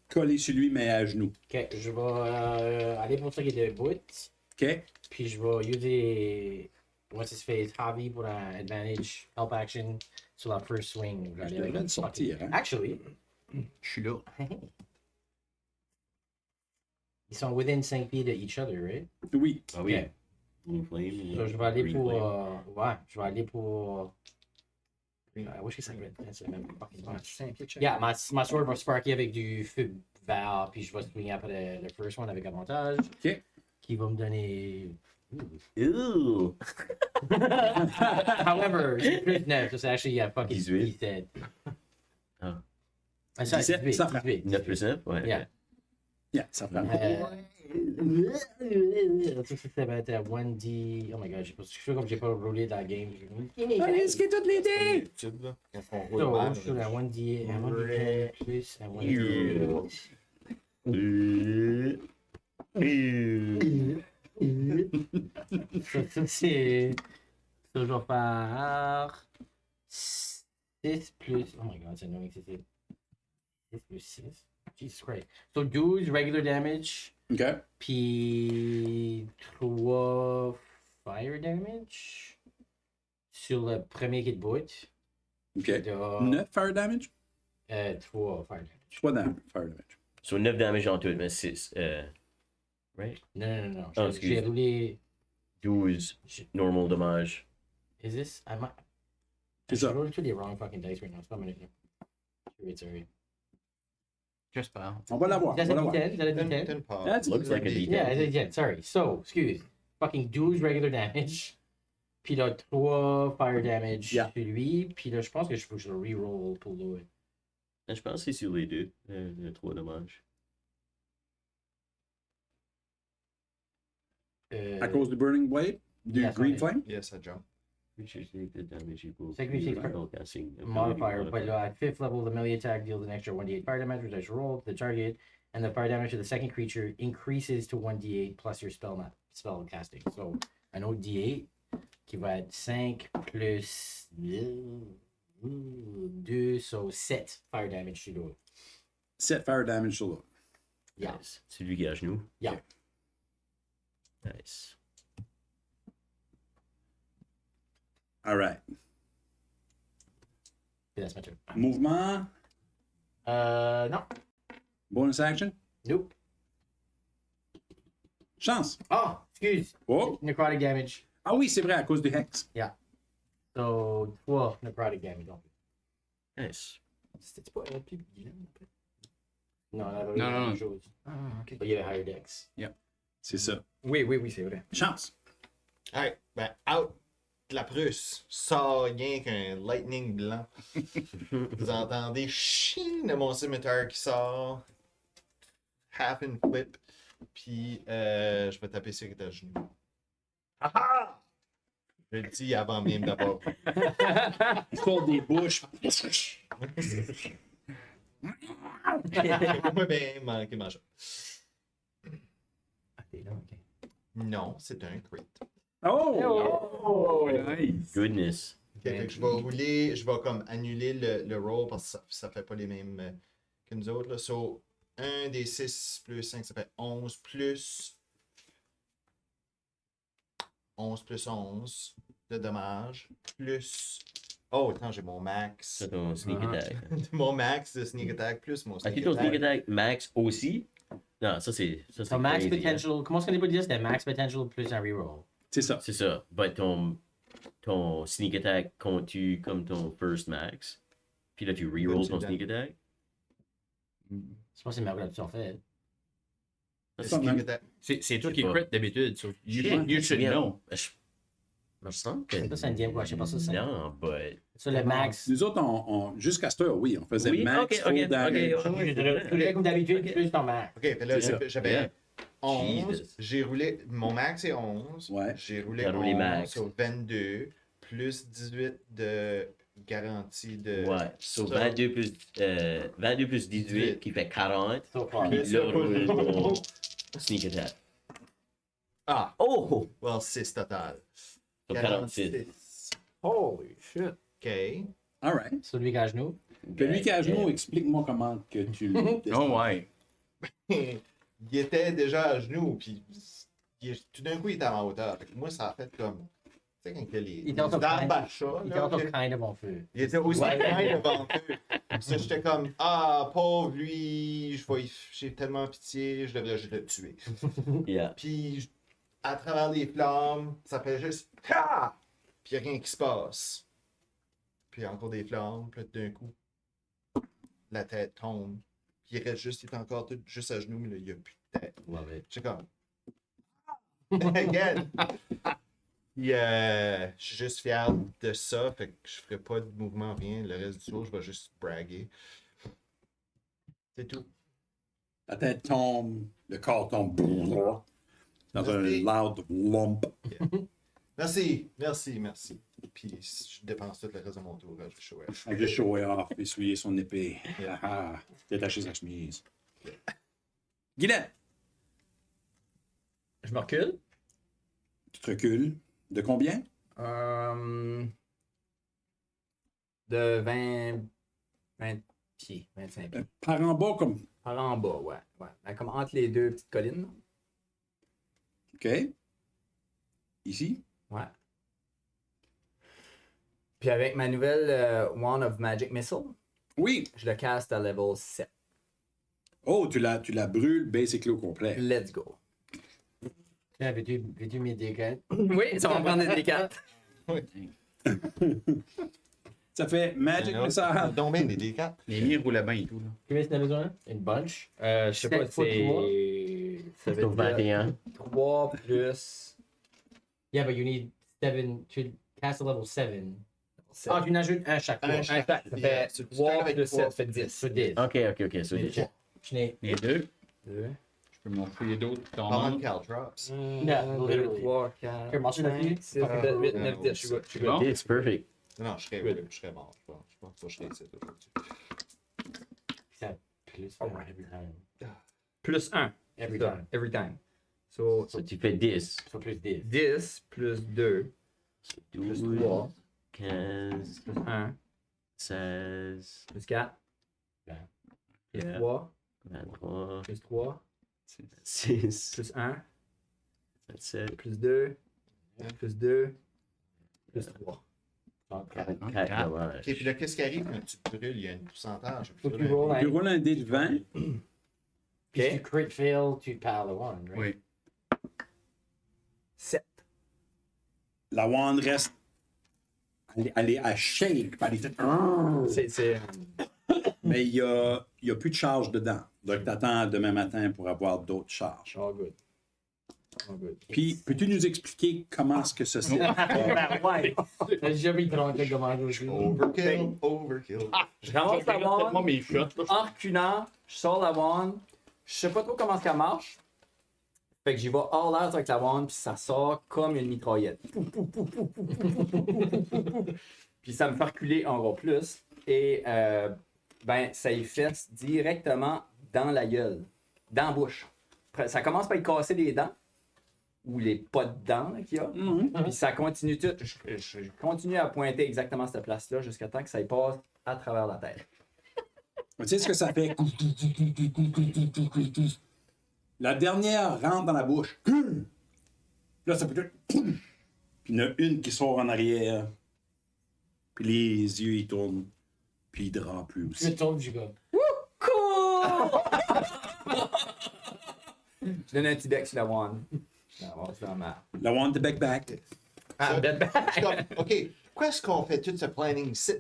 collé sur lui, mais à genoux. Ok, je vais aller pour ça qui est debout. OK? Puis je vais user What's His Face, Javi pour un advantage, help action sur la first swing. Je devrais le sortir, hein? Actually, Je suis là. ils sont within 5 feet de each other, right? Oui. Ah oui. Ok. Blue Flame. So, je vais aller Green pour. Flame. Ouais, je vais aller pour. I wish it's like c'est le même fucking punch. 5 pieds de chaque. Yeah, ma sword va sparker avec du feu vert, puis je vais swing après le first one avec avantage. OK. Qui va me donner. Ooh! However, c'est plus 9, so c'est actually fucking 18. 17. Ah. Ah, ça, 17, 18, ça frappe. 18. 9 plus 9? Ouais. Yeah. Yeah, ça frappe. Ça va être à 1D. Oh my god, je suis sûr comme j'ai pas roulé dans la game. Allez, risquez toutes les dés! D'habitude, là, quand on roule So, mal, je suis à 1D, à 1D10 plus, à 1D. Ça, c'est. Ça, je vais faire 6 plus. Oh my god, c'est annoying, c'est 6 plus 6. Jesus Christ. So 12 regular damage, OK. puis 3 fire damage sur le premier qui te boot. OK. De, 9 fire damage? 3 fire damage. 3 fire damage. Sur 9 damage en tout, mais 6. Right? Non. Oh, J'ai excuse. roulé. 12 normal dommage. Is this? I'm. C'est Je ça. roule tous les wrong fucking dice right now. C'est pas minute. Sorry. J'espère. On va l'avoir. On That's va a l'avoir. D10. Is that a Ten- D10? ten power. That's- Looks like a D10. Yeah, it's a D10. Sorry. So, excuse. Fucking 12 regular damage. Puis là, 3 fire damage Yeah. sur lui. Puis là, je pense que je faut que je le reroll pour l'autre. Je pense que c'est sur les deux. Le 3 dommages. À cause du Burning Blade? Du Yeah, Green sorry. Flame? Yes, I jump. Which is the damage equal. C'est que c'est spellcasting Modifier, but at 5th level, the melee attack deals an extra 1d8 fire damage, which I should roll to the target, and the fire damage of the second creature increases to 1d8 plus your spell casting. So, un autre d8 qui va être 5 plus 2, so 7 fire damage to do. 7 fire damage sur l'autre. Yeah. Nice. C'est lui qui est à genoux. Yeah. Nice. Alright. Okay, that's my turn. Mouvement. No. Bonus action. Nope. Chance. Oh, excuse. Oh. Necrotic damage. Ah oui, c'est vrai, à cause du Hex. So, 12 necrotic damage. Donc. Nice. C'était pas LP Guillaume, en fait? Non, Non, la non. même chose. Ah, ok. But il y a higher dex. C'est ça. Oui, c'est vrai. Chance. Alright, ben, out de la Prusse, sort rien qu'un lightning blanc. Vous entendez ching de mon cimetière qui sort. Half and flip. Puis, je vais taper sur ta genou. Ah! Je le dis avant même d'avoir. Il sort des bouches. Moi, ben, manqué ma shot. Ah, t'es là, ok. Non, c'est un crit. Oh! Nice. Goodness. Ok, fait que je vais rouler, je vais comme annuler le roll parce que ça fait pas les mêmes que nous autres. Là. So, 1 des 6 plus 5, ça fait 11 plus 11 de dommages. Plus. Oh, attends, j'ai mon max. C'est ton sneak attack. Mon max de sneak attack plus mon Ah, sneak ton sneak attack. attack max aussi? Non, ça c'est. Ça, c'est So max crazy, hein. potential. Comment est-ce qu'on peut dire? C'était max potential plus un reroll. C'est ça. C'est ça. But ton sneak attack compte-tu comme ton first max? Puis là, tu reroll ton sneak attack? Je pense que c'est ma relation en fait. Le Ça, sneak man. attack. C'est toi Je qui sais pas. crit d'habitude. So you Shit, should bien. know. Je me sens que. Ça, c'est un DM quoi. Je sais pas ça. C'est Non, but. ça le max. Nous autres, jusqu'à cette heure, oui, on faisait Oui, max, ok, full ok, damage. ok. Je dirais comme d'habitude plus ton max. Ok, fait là, C'est ça. j'avais Yeah. 11. Jesus. J'ai roulé. Mon max est 11. Ouais. J'ai roulé T'as 11 roulé max. sur 22. Plus 18 de garantie de. Ouais. So 22 plus 18 qui fait 40. So far. Puis là, roule ton sneak attack. Ah! Oh! Well, 6 total. So 46. 46. Holy shit. Ok. All right. Celui qui a à genoux. Celui qui est à genoux, explique-moi comment que tu le Oh ouais. Il était déjà à genoux, puis tout d'un coup, il était à ma hauteur. Fait que moi, ça a fait comme. Tu sais, quand il y a les. Il était en top arbres à kind. chat, Il là, était encore j'ai- kind of en feu. il était aussi Ouais. loin devant eux. Ça, j'étais comme, ah, pauvre lui, j'ai tellement pitié, je devrais juste le tuer. Yeah. Puis, à travers les flammes, ça fait juste, ah! Puis, il n'y a rien qui se passe. Puis, encore des flammes, puis là, d'un coup, la tête tombe. Puis, il reste juste, il est encore tout juste à genoux, mais là, il n'y a plus de tête. Love it. J'étais comme, again! Puis, je suis juste fier de ça, fait que je ferai pas de mouvement, rien. Le reste du tour, je vais juste braguer. C'est tout. La tête tombe, le corps tombe dans un Merci. loud lump. Merci. Puis je dépense tout le reste de mon tour. Je suis ouais. A juste show off, essuyer son épée. Détacher sa chemise. Guylaine, Je me recule. tu te recules. De combien? De 20 pieds, 25 pieds. Par en bas, comme. Par en bas, ouais. Ben, comme entre les deux petites collines. là. OK. Ici. Ouais. Puis avec ma nouvelle Wand of Magic Missile, Oui. je le caste à level 7. Oh, tu la brûles basically au complet. Let's go. Là, veux-tu mes dégâts? Oui, ça va me prendre des D4. Ça fait Magic Missile. Donc, bien, des D4. Les miens roulaient bien et tout. Là. Combien t'en as besoin? Une bunch? Je sais pas, Sept fois c'est. Ça veut Sauf dire 21. 3 plus. Yeah, but you need 7 to cast a level 7. 7. Ah, tu en ajoutes un chaque fois. Un chaque. Ça fait Tu 3 starts avec plus 7, 3. ça fait 10. So 10. Ok, so Je n'ai... Les deux. 2. Je peux m'en fouiller d'autres. Parlant de Caltrops. Yeah, 2, literally. 3, 4. Okay, marche là-dessus. 6, 7, 8, 9, 10. Je suis good. Je suis good. Bon. It's perfect. Non, je serais mort. Je pense pas que je serais ici aujourd'hui. Ça plus every time. Plus 1. Every time. Every time. So, So tu fais 10. So plus 10. 10 plus 2 plus 12, 3 15, plus 1 16, plus 4 plus Yeah. 3 23, plus 3 6, plus 1 27, plus 2 plus 2 plus 3. 44 dommages. Ok, puis là, qu'est-ce qui arrive quand tu brûles? Il y a un pourcentage. Faut que tu rolls Tu un. roules un dé de 20. Puis si tu crit fail, tu perds le one, right? Oui. 7. La wand reste. Elle est à shake. Puis elle est faite. C'est. Mais il y a plus de charge dedans. Donc, t'attends demain matin pour avoir d'autres charges. All good. All good. Puis, peux-tu nous expliquer comment est-ce que ça se fait? Ouais. J'ai jamais trompé comment aussi. Overkill. Je ramasse la Moi, wand. mes shots. En reculant, je sors la wand. Je sais pas trop comment ça marche. Fait que j'y vais all out avec la wand, puis ça sort comme une mitraillette. Puis ça me fait reculer encore plus. Et ben, ça y fesse directement dans la gueule, dans la bouche. Ça commence par y casser les dents, ou les pas de dents là, qu'il y a. Puis ça continue tout. Je continue à pointer exactement cette place-là jusqu'à temps que ça y passe à travers la tête. Tu sais ce que ça fait? La dernière rentre dans la bouche. Là, ça peut être. Puis il y en a une qui sort en arrière. Puis les yeux, ils tournent. Puis ils drapent plus Je aussi. tombe du gars. Cool! Je donne un petit bec sur la wand. La wand, c'est dans ma... La wand de bec back. Ah, Dead back. je suis comme, OK, pourquoi est-ce qu'on fait tout ce planning ici?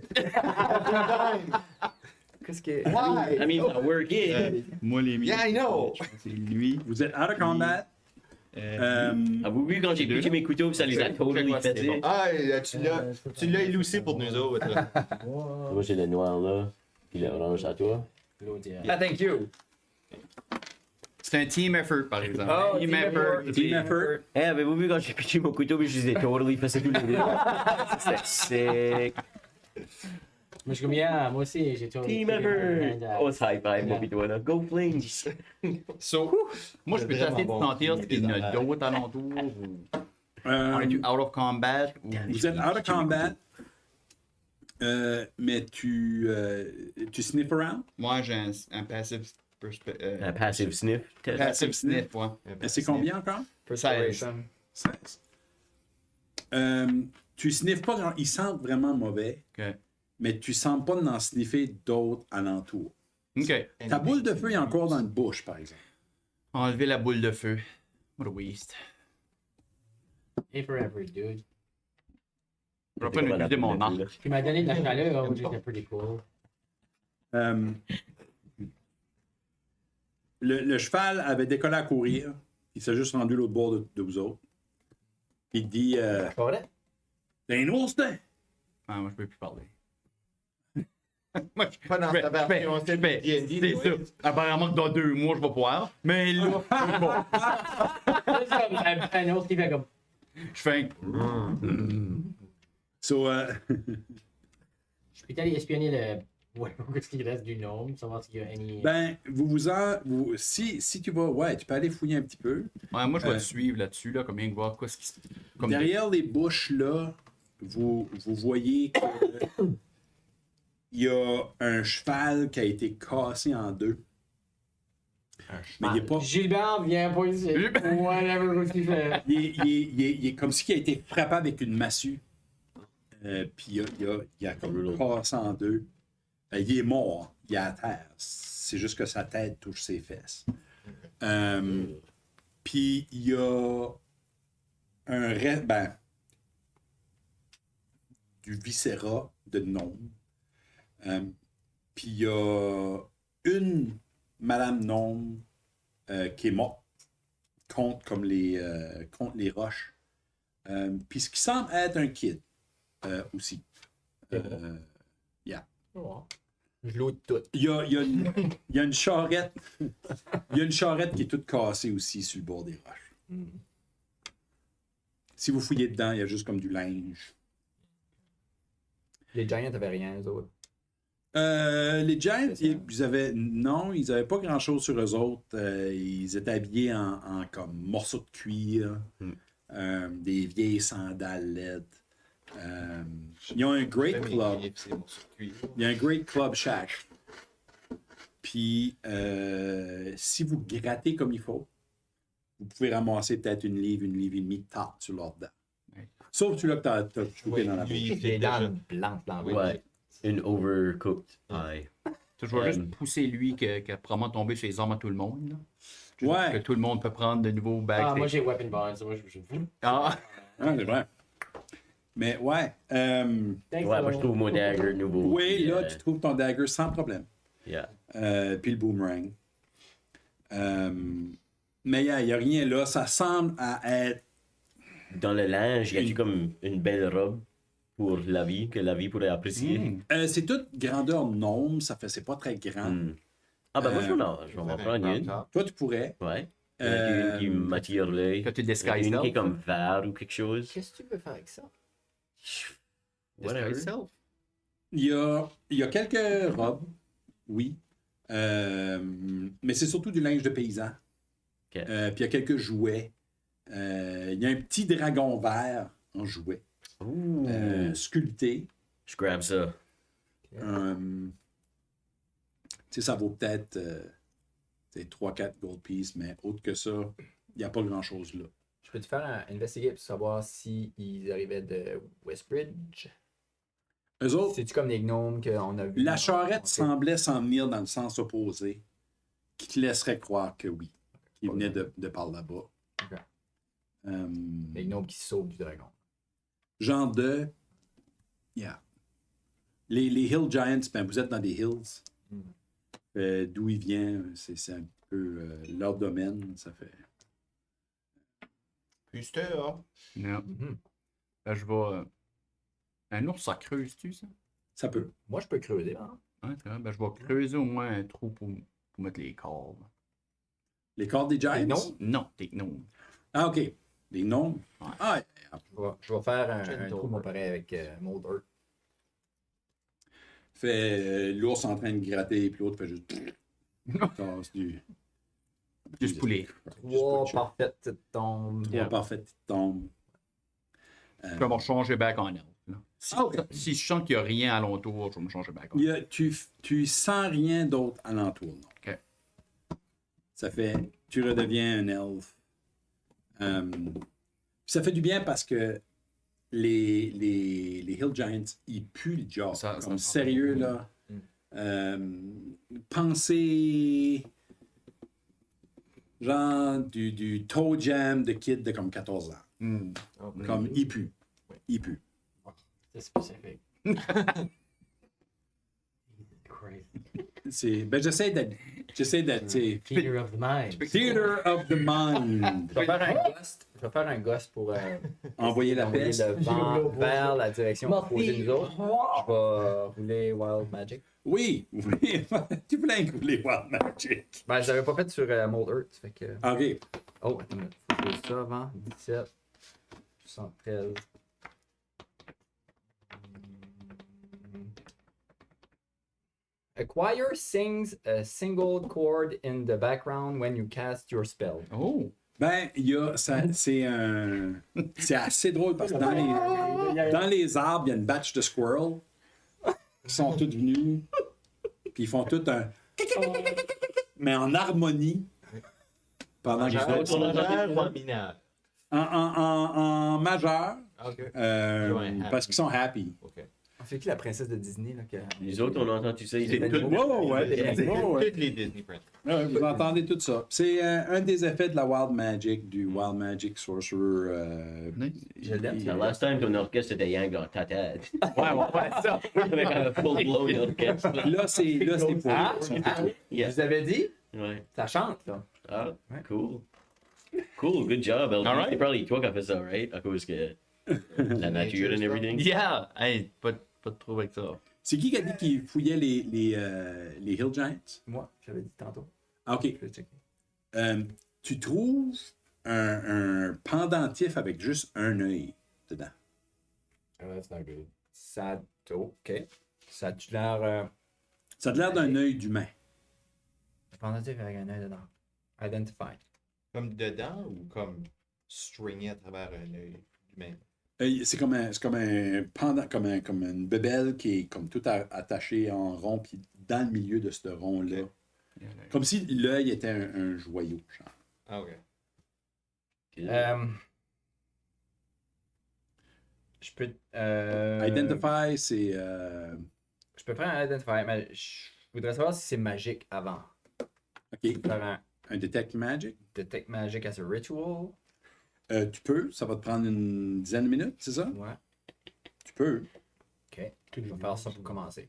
Qu'est-ce que... Why? I mean, ça working. Moi, les miens. Yeah, I know. C'est lui. Vous êtes out of combat. Avez-vous vu quand j'ai piqué mes couteaux, ça les a totally pétés? Ah, tu l'as éloucé pour nous autres. là. Moi, j'ai le noir là, puis le orange à toi. L'autre, Ah, thank you. C'est un team effort, par exemple. Oh, team effort. Team effort. Hey, avez-vous vu quand j'ai piqué mon couteau, puis je les ai totally passés tous les deux? C'était sick. Moi, je suis comme, yeah, moi aussi, j'ai tout. Team effort! Oh, c'est high five, moi pis toi là. Go Flames! So, moi, je peux vraiment essayer de bon. sentir s'il y en a d'autres alentours. Ou... On est-tu out of combat? Ou... Vous êtes out of combat. Mais tu sniff around. Moi, j'ai un passive... Un passive sniff test. passive sniff, ouais. Et c'est combien encore? Persuasion. 16. Tu sniffes pas, genre, ils sentent vraiment mauvais, Ok. mais tu sens pas d'en sniffer d'autres alentours. Ok. Ta boule de feu est encore dans la bouche, par exemple. Enlever la boule de feu. What a waste. Et forever, dude. Je vais pas nous utiliser mon arc. Tu m'as donné de la chaleur, which is pretty cool. Euh, le cheval avait décollé à courir. Il s'est juste rendu l'autre bord de vous autres. Il dit Pas vrai? t'es un ours, t'es? Ah, moi, je peux plus parler. Moi, Pas dans ta version, c'est c'est D&D, ça. Apparemment que dans 2 mois, je vais pouvoir. Mais là, bon, C'est comme un autre qui fait comme. je fais un... So, Je peux aller espionner le. Ouais, qu'est-ce qu'il reste du gnome, savoir s'il y a any. ben, si tu vas, ouais, tu peux aller fouiller un petit peu. Ouais, moi, je vais le suivre là-dessus, là, comme bien voir quoi ce qui se... Comme Derrière les bouches là, vous voyez que il y a un cheval qui a été cassé en deux. Mais il est pas. Gilbert vient pas ici. Whatever ce qu'il fait. Il est comme s'il a été frappé avec une massue. Puis il a comme cassé en deux. Il est mort. Il est à terre. C'est juste que sa tête touche ses fesses. Puis il y a un reste. Ben, du viscéra de gnome. Puis il y a une Madame Gnome qui est morte contre les roches. Puis ce qui semble être un kid aussi. Yeah. Je l'aude tout. Il y a une charrette. Il y a une charrette qui est toute cassée aussi sur le bord des roches. Si vous fouillez dedans, il y a juste comme du linge. Les Giants avaient rien, eux autres. Les Giants, ils avaient pas grand chose sur eux autres. Ils étaient habillés en comme morceaux de cuir, des vieilles sandales LED. Ils ont un great club. Il y a un great club shack. Puis, si vous grattez comme il faut, vous pouvez ramasser peut-être une livre et demie de tarte sur leur dent. Sauf celui-là que t'as coupé dans la bouche. Les dents blanches, Ouais. Une overcooked pie. Je vais juste pousser lui qui a probablement tombé sur les armes à tout le monde. Là. Juste Ouais. Que tout le monde peut prendre de nouveaux bags. Ah, moi j'ai Weapon Bonds. Moi, je... Ah, Ah, c'est vrai. Mais ouais. Ouais, moi je trouve mon dagger nouveau. Oui, puis, là, tu trouves ton dagger sans problème. Yeah. Puis le boomerang. Mais il n'y a rien là. Ça semble à être. Dans le linge, y a-tu comme une belle robe pour la vie, que la vie pourrait apprécier? C'est toute grandeur gnome. C'est pas très grand. Ah ben moi je vais m'en prendre une. Toi, tu pourrais. Ouais. Une qui m'attire l'œil. Que tu disguises Une qui self. est comme vert ou quelque chose. Qu'est-ce que tu peux faire avec ça? Whatever. Disguise self. Il y a quelques robes, oui. Mais c'est surtout du linge de paysan. Ok. Puis il y a quelques jouets. Il y a un petit dragon vert en jouet, Ouh. sculpté. Je grab ça. Tu sais, ça vaut peut-être 3-4 gold pieces, mais autre que ça, il n'y a pas grand-chose là. Je peux te faire un investigate pour savoir s'ils arrivaient de Westbridge. Eux autres, C'est-tu comme les gnomes qu'on a vu? la charrette Ok. semblait s'en venir dans le sens opposé, qui te laisserait croire que oui, qu'il venait de par là-bas. Ok. Euh, Les gnomes qui sautent du dragon. genre de. Yeah. Les Hill Giants, ben, vous êtes dans des hills. D'où il vient, c'est un peu leur domaine. Ça fait. Plus tard. Non. Mhm. Là, je vais. Un ours, ça creuse-tu, ça? Ça peut. Moi, je peux creuser. Hein? Ouais, c'est vrai. Ben, je vais creuser au moins un trou pour mettre les cordes. Les cordes des Giants? Les gnomes? Non, des gnomes. Ah, ok. Les gnomes? Ouais. Ah, Je vais faire un Gentle. trou, moi, pareil, avec Mold fait l'ours en train de gratter, puis l'autre fait juste. Tasse du. Juste pour les. Trois parfaites tombes. Trois parfaites tombes. Je vais me changer back en elf. là. Si, Ah, ok. si je sens qu'il n'y a rien alentour, je vais me changer back en Il y a- tu sens rien d'autre alentour. Non? Ok. Ça fait. Tu redeviens un elfe. Ça fait du bien parce que les Hill Giants, ils puent le job. Ça Comme sent sérieux, là. Pensez. Genre du toe jam de kid de comme 14 ans. Hmm. Comme il pue. Il pue. C'est spécifique. Christ. Ben, j'essaie d'être, tu sais, Theater of the mind. Theater of the Mind. Je vais faire un ghost. Je vais faire un ghost pour Envoyer la envoyer peste. le vent vers la direction opposée nous autres. Je vais rouler Wild Magic. Oui, oui. Tu voulais inclure Wild Magic. Ben, je l'avais pas fait sur Mold Earth. Fait que... Ok. Oh, attends une minute. Faut que je fasse ça avant. 17, 73. Acquire sings a single chord in the background when you cast your spell. Oh! Ben, il y a, c'est assez drôle parce que dans les arbres, il y a une batch de squirrels qui sont tous venus, puis ils font tout un, mais en harmonie pendant qu'ils font ça. Majeur ou en mineur? En majeur, Ok. parce qu'ils sont happy. Ok. C'est qui la princesse de Disney là, que... Les autres, on entend, tu sais, ils C'est écoutent. tout. Ouais. Toutes les Disney Prince. Ouais, vous entendez tout ça. C'est un des effets de la Wild Magic, du Wild Magic Sorcerer. Je l'aime. The last time, ton orchestre était yang dans ta tête. Ouais, ça. Avec un full-blown orchestre. Là, c'est pour Ah, eux. Ils sont ah, pour eux. je Yeah. vous avais dit, Ouais. ça chante là. Ah, Ouais. cool. Cool, good job, LG. Alright. C'est probably toi qui as fait ça, right? À cause que la nature and everything. Yeah! Hey, pas de trouble avec ça. C'est qui a dit qu'il fouillait les Hill Giants? Moi, j'avais dit tantôt. Ah, OK. Je vais checker. Tu trouves un pendentif avec juste un œil dedans. Oh, that's not good. Ça, ok. Ça a l'air. Ça a l'air d'un œil d'humain. Pendentif avec un œil dedans. Identify. Comme dedans ou comme stringé à travers un œil humain? C'est comme un pendant, comme une bébelle qui est comme tout attachée en rond, puis dans le milieu de ce rond-là. Comme si l'œil était un joyau, genre. Ah, ok. Je peux. Identify, c'est. Je peux prendre un Identify, mais je voudrais savoir si c'est magique avant. OK. Faire un Un Detect Magic. Detect Magic as a Ritual. Tu peux, ça va te prendre une dizaine de minutes, c'est ça? Ouais. Tu peux. Ok. Je vais faire ça pour commencer.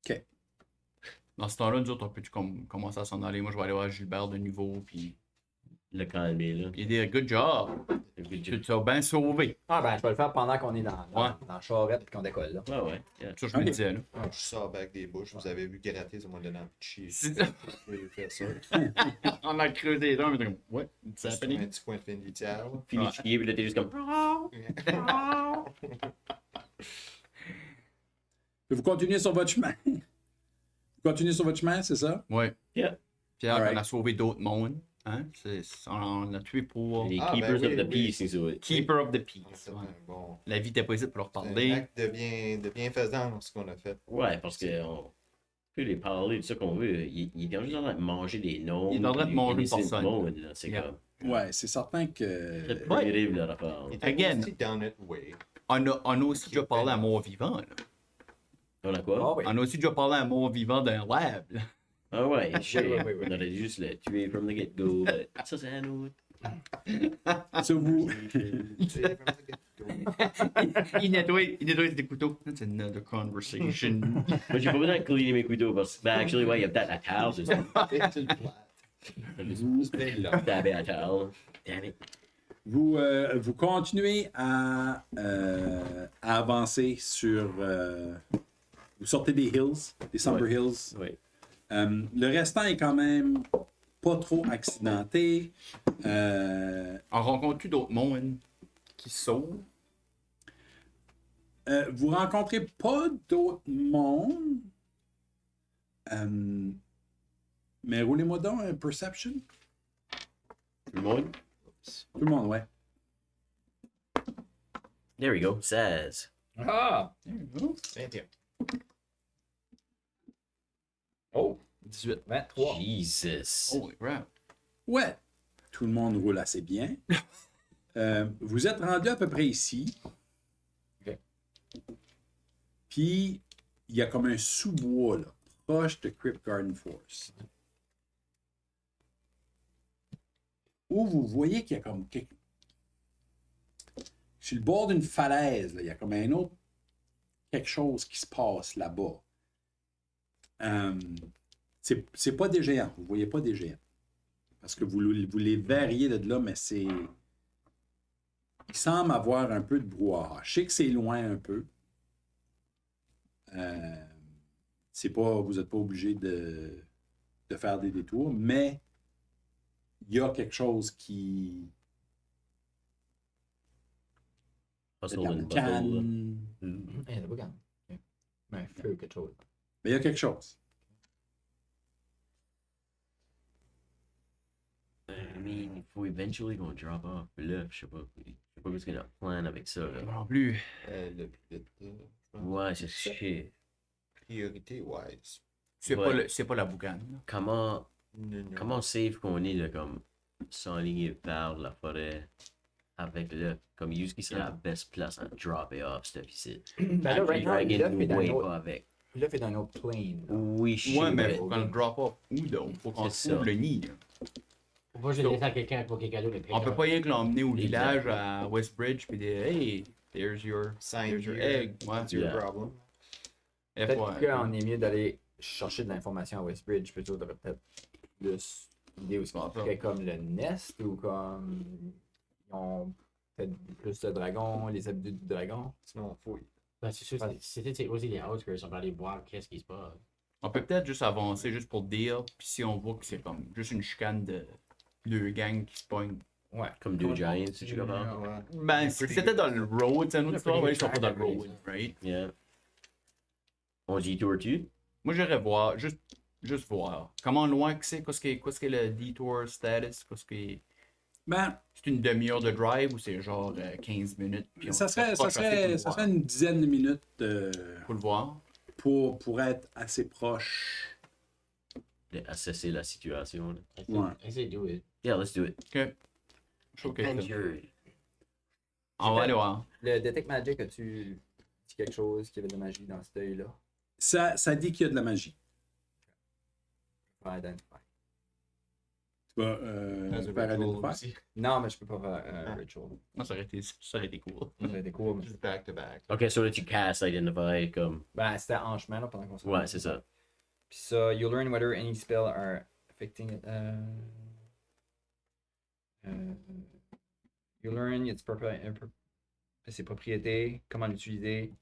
OK. Dans ce temps-là, nous autres, on peut commencer à s'en aller. Moi, je vais aller voir Gilbert de nouveau, puis Le calmer, là. il dit good job. Good Tu job. t'as bien sauvé. Ah ben, je vais le faire pendant qu'on est dans Ouais. la charrette et qu'on décolle là. Ouais, ouais. Yeah. Ça, je me Ok. disais, là. Je sors avec des bouches. Vous avez vu gratter, ça m'a donné un petit C'est chier. ça. Je vais faire ça. On a creusé là, mais t'es comme, what? It's Juste un happening? petit coin de fin de litière. là. Puis les chier, puis là, t'es juste comme. Vous continuez sur votre chemin. Vous continuez sur votre chemin, c'est ça? Ouais. Yeah. Pierre, Alright. on a sauvé d'autres mondes. Hein? On a tué pour Les Ah, Keepers ben oui, of the oui. Peace, c'est ça. Keeper of the On a Peace. fait Ouais. un bon. La vie était pas ici pour leur C'est un parler. acte de bienfaisance qu'on a fait. Ouais, parce qu'on peut les parler de ça qu'on veut. Il est juste en train de manger des noms. Il est en train de manger une des personne. monde, là. C'est Yeah. comme. Ouais, c'est certain que. C'est terrible, leur affaire. Il était Again. aussi down that way. On a aussi déjà parlé à mort vivant. Là. On a quoi? Ah oui. On a aussi déjà parlé à mort vivant d'un lab. Là. Ah ouais, shit. Oui, oui, oui. On aurait juste le tuer from the get-go. but Ça, c'est un autre. Ça, vous. il nettoie des couteaux. That's another conversation. Moi, j'ai pas besoin de cleaner mes couteaux parce que, ben, actually, ouais, il y a peut-être la towel, c'est ça. Taber la towel. Damn it. Vous continuez à avancer sur. Vous sortez des hills, des Somber Ouais. Hills. Ouais. Le restant est quand même pas trop accidenté. On rencontre-tu d'autres mondes qui sauvent? Vous rencontrez pas d'autres mondes. Mais roulez-moi donc un Perception. Tout le monde? Tout le monde, ouais. There we go. 16. Ah! 21. Oh! 18. 23. Jesus. Holy crap. Ouais. Tout le monde roule assez bien. Vous êtes rendu à peu près ici. Ok. Puis, il y a comme un sous-bois, là, proche de Crypt Garden Force. Où vous voyez qu'il y a comme sur le bord d'une falaise, là, il y a comme un autre quelque chose qui se passe là-bas. c'est pas des géants. Vous voyez pas des géants. Parce que vous les verriez de là, mais c'est... Il semble avoir un peu de brouhaha. Je sais que c'est loin un peu. C'est pas... Vous n'êtes pas obligé de faire des détours, mais il y a quelque chose qui... Hustle La and bustle. canne. Il y a des boucan. Un feu, quelque chose. Mais il y a quelque chose. I mean, il faut eventually qu'on drop off. Mais là, je sais pas qu'est-ce qu'il y a plan avec ça. Là. Non plus. Le plus vite, je pense. Ouais, c'est shit. Priorité wise. C'est pas la boucane. là. Comment safe qu'on est, là, comme s'enligner vers la forêt avec le. Comme use qui serait la best place à dropper off stuff ici. Ben là, right now, Dragon l'œuf est nous dans voit un autre- pas avec. l'œuf est dans un autre plane. là. Oui, je Ouais, sais, mais mais- faut qu'on le drop off où donc? Faut qu'on C'est trouve ça. le nid. Là. Moi, je vais laisser à quelqu'un pour quelqu'un d'autre. On peut pas y aller que l'emmener au Exact. village à Westbridge puis dire hey, there's your egg. Ouais, It's your Yeah. problem. Peut-être FYI. qu'on est mieux d'aller chercher de l'information à Westbridge plutôt de peut-être plus l'idée où Bon, c'est comme le Nest ou comme ils ont peut-être plus de dragons, les habitudes du dragon. Sinon, on fouille. Ben, c'est sûr, c'était aussi les outskirts, on va aller voir qu'est-ce qui se passe. On peut peut-être juste avancer juste pour dire, puis si on voit que c'est comme juste une chicane de deux gangs qui se pognent. Ouais. Comme deux giants, si tu comprends. Ouais. Ben, c'était dans le road, c'est une autre histoire, ouais, ils sont pas dans le road, right? Yeah. On détour-tu? Moi, j'irais voir, juste voir. Comment loin que c'est, qu'est-ce que le detour status, Ben, c'est une demi-heure de drive ou c'est genre 15 minutes? Puis on ça serait s'approche assez pour une dizaine de minutes pour le voir. pour être assez proche. D'assesser la situation. Là. Ouais. I say do it. Yeah, let's do it. Ok. Je trouve que Adventure. on va aller voir. Le Detect Magic, as-tu dit quelque chose qui avait de la magie dans cet œil-là? Ça dit qu'il y a de la magie. Pour identify. Tu vas As a faire ritual identify? aussi. Non, mais je peux pas faire un ritual. Non, ça aurait été cool. Ça aurait été cool. mais- Juste back to back. Ok, so là tu cast Identify comme. Ben, c'était en chemin là, pendant qu'on se Ouais, c'est ça. Puis ça, you learn whether any spell are affecting it. You learn ses propriétés, comment l'utiliser,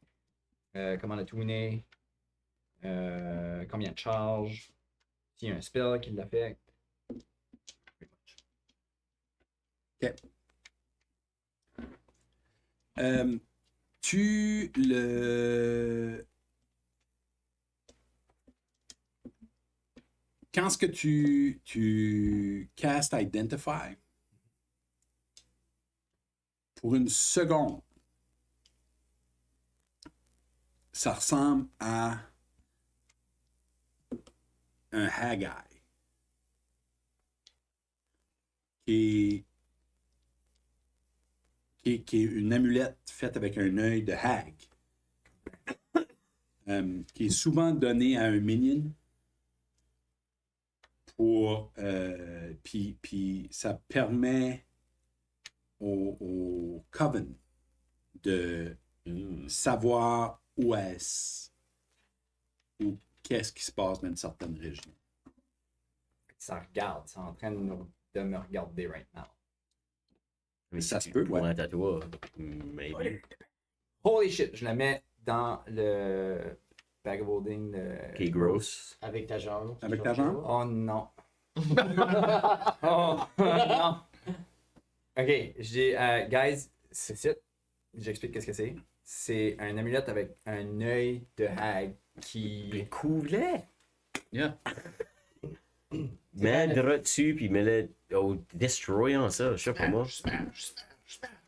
comment le tuner, combien de charge, s'il y a un spell qui l'affecte. Tu le... Quand ce que tu castes Identify, pour une seconde, ça ressemble à un Haggai qui est une amulette faite avec un œil de hag, qui est souvent donnée à un minion pour puis ça permet au Coven de savoir où est-ce ou qu'est-ce qui se passe dans une certaine région. Ça regarde, c'est en train de me regarder right now. Mais Ça si se tu peut, pointes ouais. à toi, maybe. Holy shit, je la mets dans le bag of holding de Ok, gross. Avec ta jambe. Avec ta jambe? Oh non. Oh non. Ok, j'ai guys, c'est ça. J'explique qu'est-ce que c'est. C'est un amulette avec un œil de hag qui Couvre-les! Yeah. Mets le dessus, puis mets-le au destroyant ça, je sais pas moi. Moi,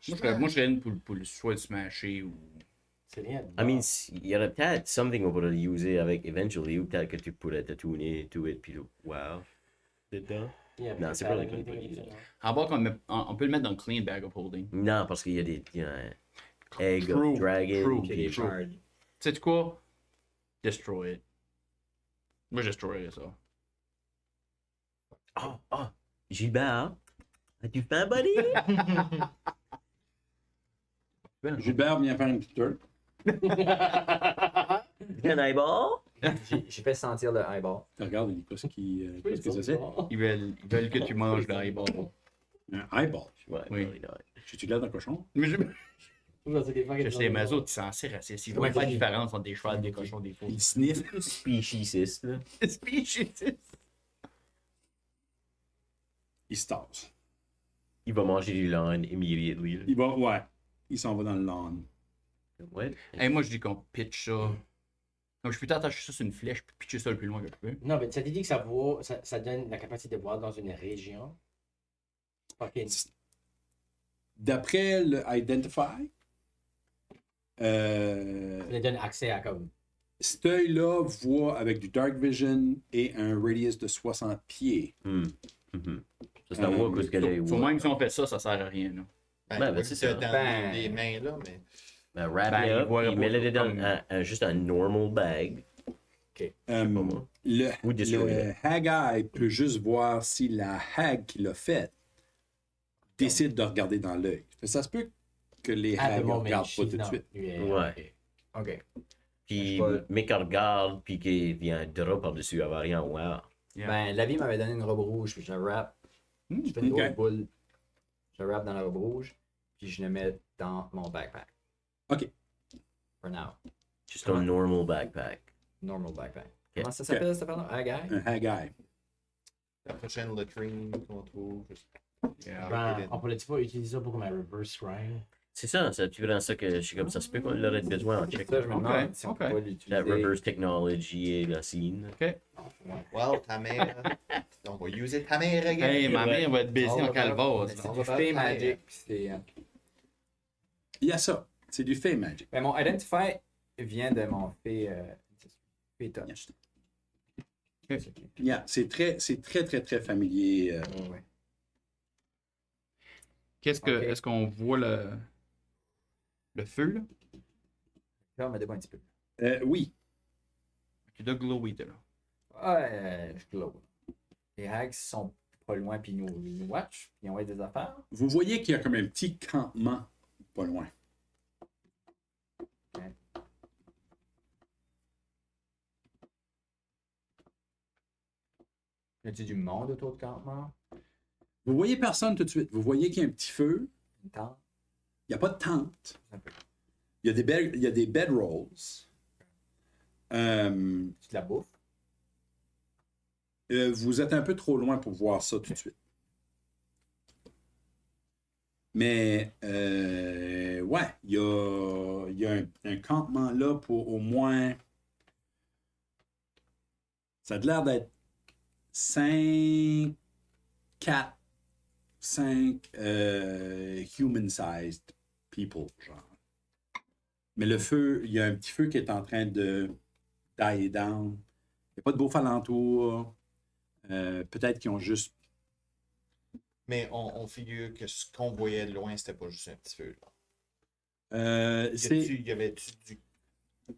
je serais une pour le soit smasher ou. C'est rien. I mean, il y aurait peut-être something on pourrait user avec eventually, ou peut-être que tu pourrais te tourner to it, puis wow. Dedans. Yeah, Non, c'est pas la bonne anything idée. like that. À part on peut le mettre dans le clean bag of holding. Non, parce qu'il y a des. Il y a un egg True, of dragon, true, puis true. hard. Sais-tu quoi? Destroy it. Moi, je destroyerais ça. Oh, Gilbert, as-tu faim, buddy? Gilbert vient faire une petite tour. Can I ball? J'ai fait sentir le eyeball. Tu regardes, qu'est-ce que c'est? Ils veulent que tu manges le eyeball. Un eyeball. Ouais, Oui. really not. J'ai-tu l'air d'un cochon? Mais Je je sais, mais eux autres, ils sont assez racistes. Ils voient Ouais, pas la c'est- différence entre des chevals et des cochons des faux. Il sniffe. Speciesiste, là. Speciesist. Il se tasse. Il va manger du lawn immediately. Là. Il va, ouais. Il s'en va dans le lawn. Ouais. Hey, moi, je dis qu'on pitch ça. Comme je peux t'attacher ça sur une flèche puis pitcher ça le plus loin que je peux. Non, mais ça te dit que ça donne la capacité de voir dans une région. Ok. D'après le Identify, Ça donne accès à comme. cet œil-là voit avec du Dark Vision et un radius de 60 pieds. Mhm. Ça, c'est à voir qu'est-ce qu'elle est. Faut même si on fait ça, ça sert à rien. Là. Ben, ouais, c'est c'est ça. dans Ben- les mains là, mais. Ben, wrap Ben, it il up, voit il met le pas dedans juste un normal bag. moi. Ou destroy Le Hag-Eye peut juste voir si la Hag qui l'a fait décide de regarder dans l'œil. Ça se peut que les À Hags the ne moment, regardent pas tout de non. suite. Yeah, Ouais. ok. OK. Puis, Je vais- mais qu'elle regarde, puis qu'il y a un drap par-dessus, elle va rien voir. Yeah. Ben, la vie m'avait donné une robe rouge, puis je la wrap. Je fais une grosse ok. boule. Je la wrap dans la robe rouge, puis je le mets dans mon backpack. OK. For now. Juste un normal backpack. Normal backpack. Comment ça s'appelle, cette affaire-là? Ah, guy? Un Hag-Eye. La prochaine latrine qu'on trouve. Yeah. Ben, on pourrait pas utiliser ça pour comme un reverse scrying. C'est ça, tu dans ça que je suis comme ça, se peut qu'on l'aurait besoin en check. Ça, je me demande Ok, si on ok. peut pas La l'utiliser. reverse technology et la scene. Well, ta mère. On va user ta mère again. Hey, ma mère va être busy On en va faire- calvose. C'est On du va faire Fey pareil, Magic. hein. puis c'est, Il y a ça. C'est du Fey Magic. Ben, mon Identify vient de mon Fey Touch. Yeah, c'est très, très familier. Ouais. Qu'est-ce que. Ok. Est-ce qu'on voit le feu, là? Là, on me débat un petit peu. Oui. Qui doit glowy, là. Ouais, je glow. Les hags sont pas loin, puis ils nous watch, puis ils ont des affaires. Vous voyez qu'il y a comme un petit campement pas loin. Y a-t-il du monde autour de campement? Vous voyez personne tout de suite. Vous voyez qu'il y a un petit feu. Une tente? Il n'y a pas de tente. Un peu. Il y a des bedrolls. C'est de la bouffe? Vous êtes un peu trop loin pour voir ça tout de suite. Mais, ouais, il y a un campement là pour au moins. Ça a l'air d'être 5 human-sized people, genre. Mais le feu, il y a un petit feu qui est en train de die down. Il n'y a pas de bouffe alentour. Peut-être qu'ils ont juste. Mais on figure que ce qu'on voyait de loin, c'était pas juste un petit feu. Là. Y avait-tu du.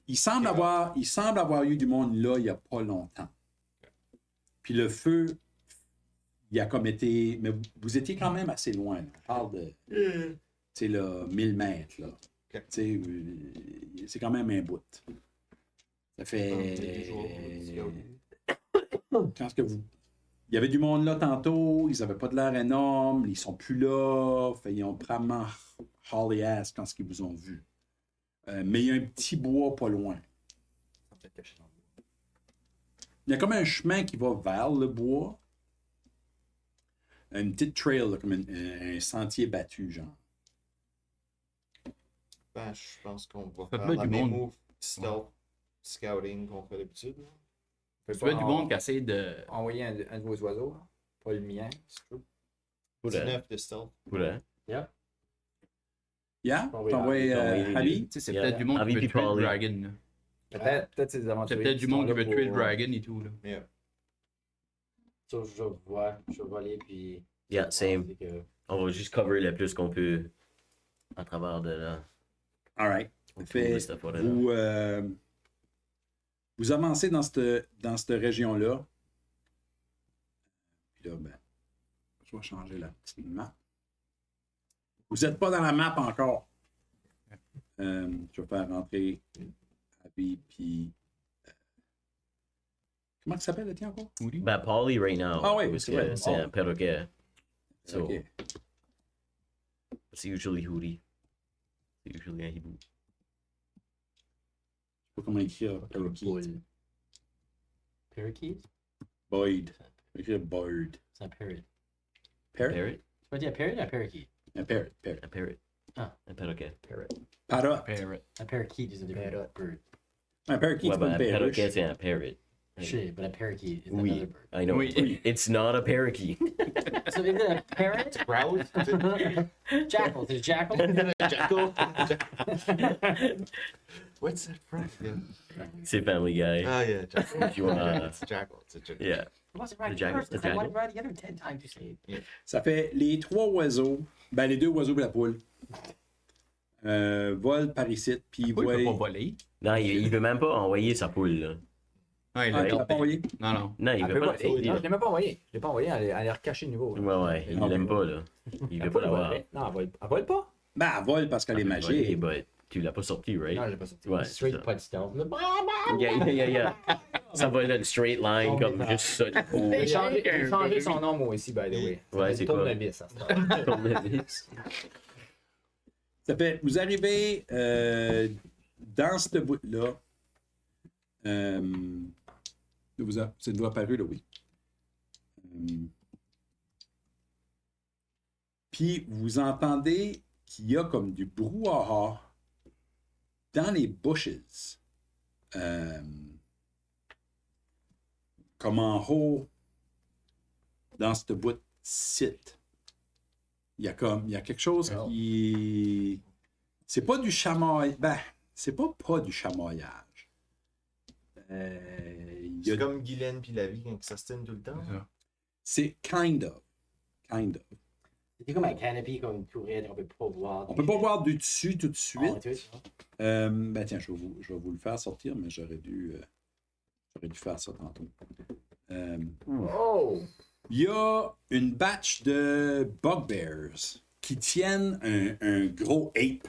Il semble avoir eu du monde là il n'y a pas longtemps. Puis le feu, il a comme été. Mais vous étiez quand même assez loin. Là. On parle de. Tu sais, là, 1000 mètres. Là. Tu sais, c'est quand même un bout. Ça fait. Quand est-ce que vous. Il y avait du monde là tantôt, ils n'avaient pas de l'air énorme, ils sont plus là, fait, ils ont probablement haulé ass quand ils vous ont vu. Mais il y a un petit bois pas loin. Il y a comme un chemin qui va vers le bois. Une petite trail, là, comme un sentier battu, genre. Ben, je pense qu'on va Ça faire doit la être du même monde. move stealth scouting qu'on fait d'habitude. là. Peut Tu vois du monde qui essaie de. envoyer un de vos oiseaux, là. Pas le mien, si tu veux. Pourrait. 19 de stealth. Pourrait. Yeah? Oui, T'envoies oui. Habi? Tu sais, c'est Yeah. peut-être du monde qui Envie veut puis tuer le parler. dragon, là. Peut-être c'est des C'est aventuriers. peut-être du monde qui sont veut là tuer le pour, dragon et tout, là. Yeah. Ça, je vais voler, puis. Yeah, same. C'est que- On va juste cover le plus qu'on peut à travers de là. Alright. On Fait, trouve cette forêt-là. vous avancez dans cette région-là. Puis là, ben, je vais changer la petite map. Vous n'êtes pas dans la map encore. Je vais faire rentrer Abby puis Comment ça s'appelle le tien encore? Ben, Polly, right now. Ah ouais, parce c'est que vrai. c'est un perroquet. So, Ok. c'est usually Hootie. C'est usually un hibou. Je sais pas comment écrire Parakeet. Boule. Parakeet? Boyd. Écrire Boyd. C'est un parrot. Parrot? Parrot? Tu vas dire un parrot ou un parakeet? Un parrot. Parrot. Un parrot. Ah. Un perroquet. Parrot. Parrot. Un parakeet is a different Parrot. bird. Un parakeet, Ouais, c'est pas ben, une un perruche. perroquet, c'est un parrot. Shit, but a parakeet is Oui, another bird. I know. Oui. It's not a parakeet. So is it a parrot? Grouse? Jackal. Is it a jackal? Jackal? What's that from? Yeah. C'est Family Guy. Oh, yeah, Jackal. You wanna- It's a jackal. It's a jackal. Yeah. What's it right The jackal? first? The Because I jackal? went right the other 10 times you say it. Ça fait les 3 oiseaux, ben les 2 oiseaux et la poule, volent par ici, puis ils Pourquoi il peut pas voient... voler? Non, il veut même pas envoyer sa poule, là. Ouais, il Ah, l'a tu l'as pas envoyé? Non, non. Non, il Elle veut peut pas pas- la sortir. Non, je l'ai même pas envoyé. Je l'ai pas envoyé, elle est recachée de nouveau. là. Ouais, ouais, il l'aime pas, là. Il La veut pas poule l'avoir. volerait. Non, elle vole pas. Ben, elle vole parce qu'elle est magique. But tu l'as pas sorti, right? Non, je l'ai pas sorti. Ouais, Straight c'est ça. pas de stealth. là. Yeah. Ça va dans une straight line, comme juste ça. J'ai changé son nom, moi aussi, by the way. Ouais, c'est quoi? Tournevis, à ce temps. Tournevis. Ça fait, vous arrivez dans ce bout-là. C'est une voix apparue, là, oui. Puis vous entendez qu'il y a comme du brouhaha dans les bushes. Comme en haut, dans ce bout de site. Il y a quelque chose qui. C'est pas du chamoyage. Ben, c'est pas du chamoyage. Il y a- C'est comme Guylaine puis la vie quand ils s'ostinent tout le temps. C'est kind of. Kind of. C'était comme un canopy, comme tout raide, on peut pas voir. On peut pas voir du dessus tout de Ah, suite. tu vois, Ben tiens, je vais vous le faire sortir, mais j'aurais dû faire ça tantôt. Oh! Il y a une batch de bugbears qui tiennent un gros ape.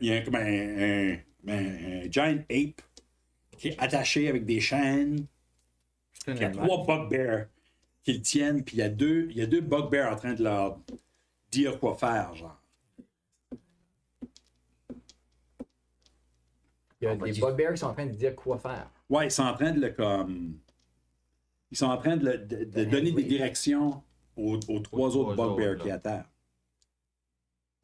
Il y a comme un giant ape qui est attaché avec des chaînes. C'est Il y a un 3 bugbears qui le tiennent, puis il y a deux bugbears en train de leur dire quoi faire, genre. Il y a des bugbears qui sont en train de dire quoi faire. Ouais, ils sont en train de le comme. Ils sont en train de donner des directions aux 3 autres trois bugbears autres, qui là. à terre.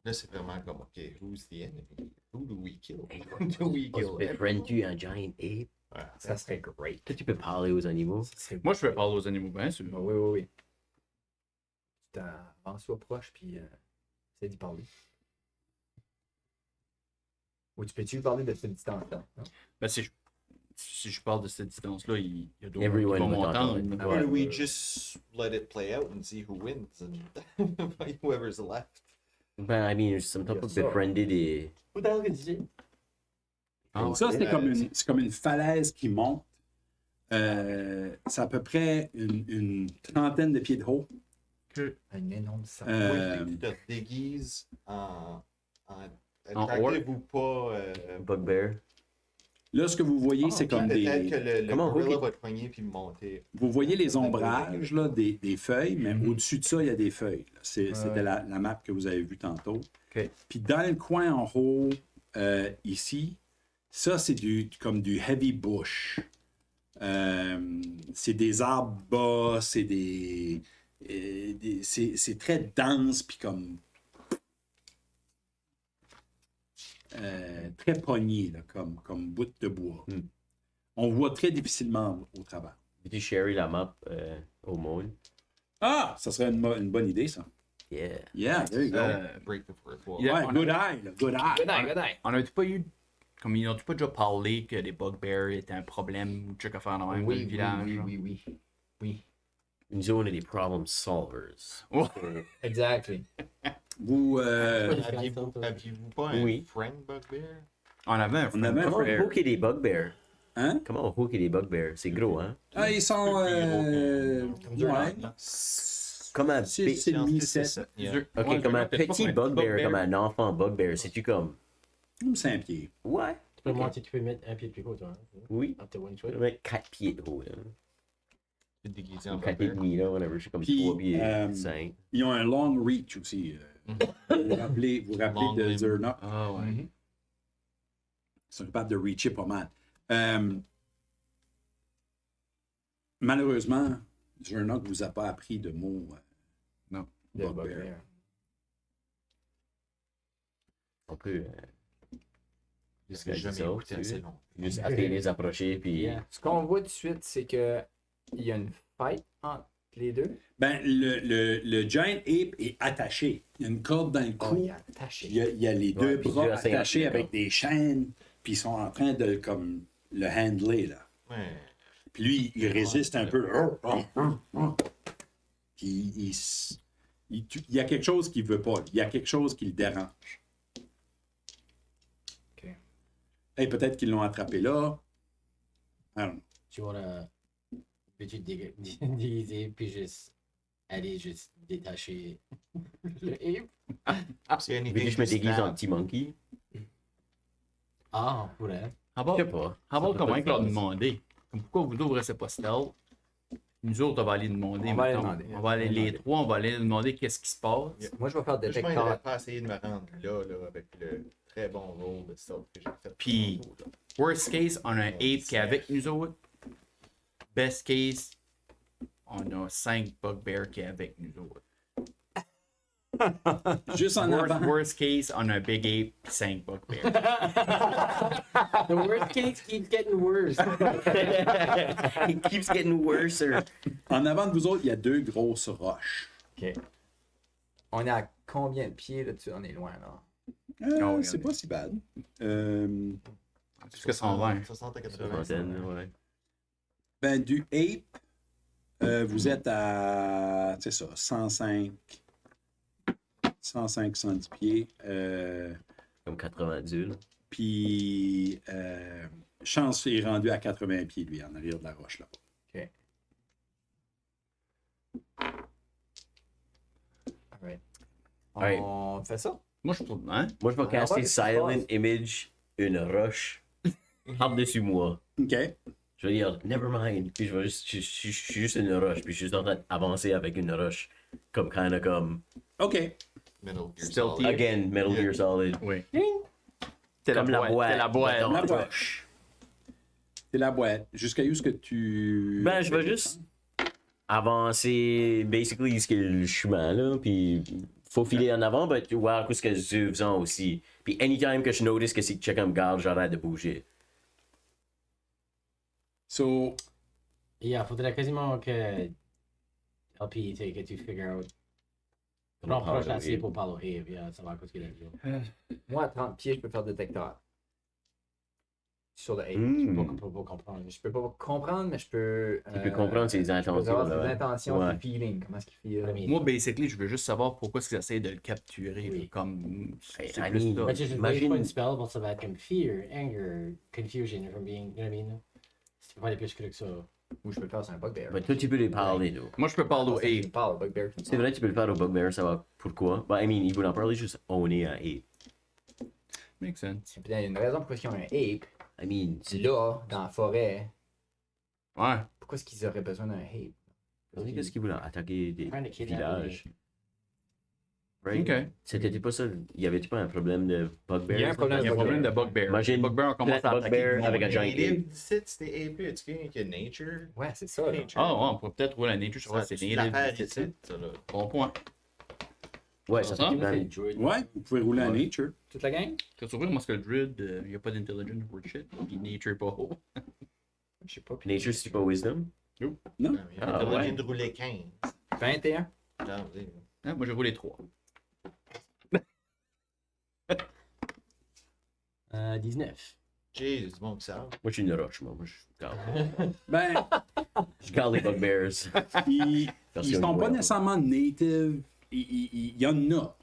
Là, c'est vraiment comme, OK, who's the enemy? Who do we kill? Who do we kill? Befriends-tu un giant ape? Ouais. Ça serait great. Toi, tu peux parler aux animaux. Moi, je fais parler aux animaux, bien sûr. Oui, oui, oui. Tu t'avances proche, puis essaie d'y parler. Ou tu peux-tu parler de cette distance-là? non? Ben, si je parle de cette distance-là, il y a d'autres qui Everyone vont va m'entendre. t'entendre. Or do we just let it play out and see who wins and whoever's left? Ben, I mean, sometimes Il y a ça. befriender des. What the hell did you say? Ah, Ça, c'est ouais. c'est comme une falaise qui monte. C'est à peu près une trentaine de pieds de haut. Un énorme sac. Tu te déguises en En attractive ou pas. Bugbear. Là, ce que vous voyez, c'est comme Peut-être que des. le Comment, gorilla ok. va te poigner puis monter. Vous voyez les ombrages là, des feuilles, mais au-dessus de ça, il y a des feuilles. là. C'était la map que vous avez vue tantôt. Ok. Puis dans le coin en haut, ici, ça, c'est comme du heavy bush. C'est des arbres bas, c'est c'est très dense, puis comme très pogné, là, comme bout de bois. On voit très difficilement au travers. Veux-tu share la map au monde? Ah, ça serait une bonne idée, ça. Yeah. Yeah, there you go. Break the fourth wall. Yeah. Ouais, on a- good eye, là, good eye. Good night, good night. On n'a-tu pas eu. Comme ils n'ont pas déjà parlé que les bugbears étaient un problème ou truc à faire dans le Oui, village? oui, oui, oui, oui. Nous, on est des problem solvers. Oh. Exactly. Vous, Aviez-vous pas un Oui. friend bugbear? On avait un On avait un Comment on frère. hooker des bugbears? Hein? Comment on hooker des bugbears? C'est gros, hein? Ah, ils sont. Ouais. Comme un C'est big- c'est demi 7. Ok, comme un petit bugbear, comme un enfant bugbear. C'est-tu comme. Comme 5 pieds. Ouais. Tu peux monter, tu peux mettre un pied plus haut, toi. Hein? Oui. Ah, t'es one Je foot. vais mettre 4 pieds de haut, là. Tu es déguisé en 4 pieds et bugbear. demi, là, whatever. Je suis comme Puis, 3 pieds 5. Ils ont un long reach aussi. Vous rappelez Long de limb. Zernock? Ah ouais. Ils sont capables de reacher pas mal. Malheureusement, Zernock ne vous a pas appris de mots. De Bugbear. bugbear. On peut J'ai jamais écouté assez long. juste essayer de les approcher, puis... Yeah. Ce qu'on voit tout de suite, c'est que il y a une fight entre les deux. Ben, le Giant Ape est attaché. Il y a une corde dans le Oh, cou. il est attaché. Il y a les deux puis bras il est assez attachés d'accord. avec des chaînes. Puis ils sont en train de comme, le handler, là. Ouais. Puis lui, il résiste un peu. Puis il y a quelque chose qu'il veut pas. Il y a quelque chose qui le dérange. Ok. Et peut-être qu'ils l'ont attrapé là. I don't know. Tu vas peux-tu te déguiser, puis juste aller juste détacher le ape? C'est Veux-tu que je me déguise en petit monkey? Ah, on pourrait. Je sais pas. Comment Ça peut pas leur être demander? Comme pourquoi vous deux, vous restez pas stealth? Nous autres, on va aller demander. On va aller mettons. demander. On va aller On va les demander. trois, on va aller demander qu'est-ce qui se passe. Yeah. Moi, je vais faire Franchement, il détecteur. n'aurait pas essayé de me rendre là, avec le très bon roll de stealth que j'ai fait. Puis, worst case, on a un ape qui est avec nous autres. Best case, on a 5 bugbears qui est avec nous autres. Juste en avant. Worst case, on a un big ape et 5 bugbears. The worst case keeps getting worse. It keeps getting worse. En avant de vous autres, il y a deux grosses roches. Ok. On est à combien de pieds là-dessus? On est loin, là. Oh, C'est regardez. pas si bad. Jusqu'à 120. 60 à 80. Soixantaine, ouais. Ben, du Ape, vous êtes à, c'est ça, 105, 110 pieds. Comme 90, là. Puis, Chance est rendu à 80 pieds, lui, en arrière de la roche, là. Ok. Alright. Alright. On fait ça? Moi, je trouve. Hein? Moi, je vais va caster voir qu'est-ce qui se Silent passe. Image, une roche, par-dessus moi. OK. Je vais dire, never mind. Puis je vais juste, je suis juste une roche, puis je suis juste en train d'avancer avec une roche. Comme, kinda comme, OK. Metal Gear Stealthy. Solid. again, Metal Yeah. Gear Solid. Oui. C'est Comme la boîte. C'est la boîte. dans La la boîte. roche. C'est la boîte. Jusqu'à où est-ce que tu... Ben, je vais juste avancer, basically, ce que le chemin, là, puis faut filer en avant, mais voir ce que je faisais aussi. Puis anytime que je notice que si quelqu'un me garde, j'arrête de bouger. So, Yeah, faudrait quasiment que LP, que tu figure out. Non, proche parler au assez Abe. pour parler au Abe, yeah, ça va à cause qu'il a dit. Moi, à 30 pieds, je peux faire détecteur. Sur le Ape. Hmm. Pas comprendre. Je peux pas comprendre, mais je peux. Tu peux comprendre ses Je peux intentions. savoir là, ses ouais. intentions, Ouais. ses feelings, comment est-ce qu'il feel. I mean, Moi, basically, je veux juste savoir pourquoi ils essaient de le capturer. Oui. là, Comme. C'est I plus mean, ça. but just Imagine- wait for a spell, but ça va être comme fear, anger, confusion from being, you know what I mean? Si tu peux pas aller plus que ça. Ou je peux le faire sur un bugbear. Mais toi, tu peux les parler, là. Moi, je peux parler au Il ape. parle, bugbear. C'est vrai, tu peux le faire au Bugbear, ça va. Pourquoi? Ben, I mean, il voulait en parler juste owner un ape. Makes sense. Puis il y a une raison pourquoi ils ont un ape. I mean, c'est Là, dans la forêt, Ouais. pourquoi est-ce qu'ils auraient besoin d'un ape? qu'est-ce qu'il voulait attaquer des Trying to kidnap villages? Right? Ok. C'était pas ça. Il y avait-tu pas un problème de Bugbear? Il y a un problème Il y a un problème de bugbear. Imagine Les bugbears ont commencé à attaquer. bugbear tout le avec monde. un giant Les ape. ape d'ici, c'était épais. Tu connais que Nature? Ouais, c'est ça. là. Nature. Ah, ouais, on pourrait peut-être trouver la nature sur Ça, c'est c'est des l'affaire c'est ici, ça, là. Bon point. Ouais, ça Ah, fait C'est même. druid. ouais, vous pouvez rouler à Nature. Toute la gang? T'as trouvé parce que le druid, il n'y a pas d'intelligence pour le shit. Puis nature pas haut. Je sais pas. Nature, c'est pas wisdom? Il Ah, a ouais. de rouler 15. 21. Attendez. Hein, moi, j'ai roulé 3. 19. Jeez, bon que ça. Moi, je suis une roche, moi. Moi, je garde. Ben, Je garde les Bugbears. ils Version sont pas Royal. nécessairement native. Il y en a.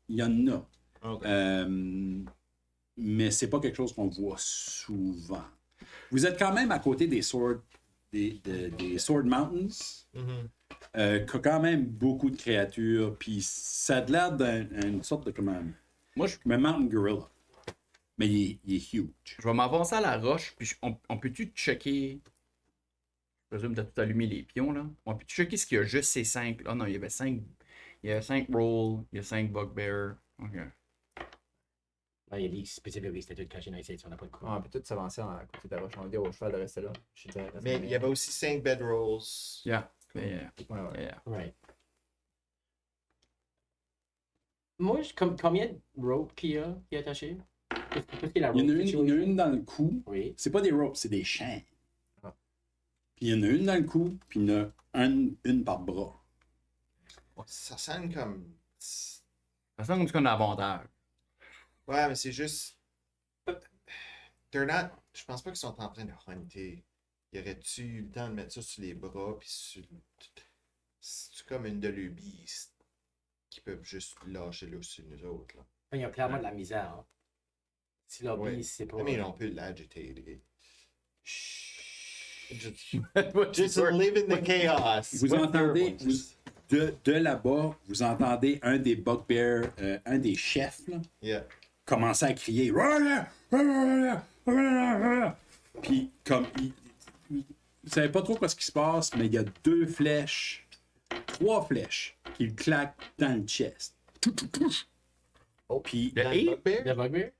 Il y en a. Ok. Mais c'est pas quelque chose qu'on voit souvent. Vous êtes quand même à côté des Sword, des Sword Mountains, Mhm. qui a quand même beaucoup de créatures, puis ça a l'air d'une sorte de comme un Moi, je Mountain Gorilla. Mais il est huge. Je vais m'avancer à la roche, puis on peut-tu checker. Je présume que tu as tout allumé les pions, là. On peut-tu checker ce qu'il y a juste ces 5. Ah non, il y avait 5. Il y a 5 rolls, il y a 5 bugbear. Ok. Ouais, il a dit spécifiquement que c'était tout caché dans les sites, on n'a pas de coup. On peut tout s'avancer à côté de la roche. On va dire au cheval de rester là. Je suis direct, Mais il y avait aussi 5 bedrolls. Yeah. Yeah. Ouais, ouais. Yeah. Right. Moi, combien de rope qu'il y a qui est attaché? Qu'est-ce qu'il y a la Il y en a rope une, situation? il y en a une dans le cou. Oui. C'est pas des ropes, c'est des chaînes. Ah. Puis il y en a une dans le cou, puis il y en a une par bras. Ça sonne comme. Ça semble qu'on a avantage. Ouais, mais c'est juste. They're not. Je pense pas qu'ils sont en train de hunter. Y aurait-tu eu le temps de mettre ça sur les bras, puis sur. C'est comme une de leurs beasts qui peuvent juste lâcher là sur nous autres. Là. Il y a clairement de la misère. Hein. Si leur Ouais. bise, c'est pas. Mais on peut l'agiter. Just Just live in the chaos. Vous What entendez, they're- de là-bas, vous entendez un des bugbears, un des chefs, là, Yeah. commencer à crier. Puis, comme, vous savez pas trop quoi ce qui se passe, mais il y a 3 flèches qui le claquent dans le chest. Puis, Le E? Bugbear? Le bugbear?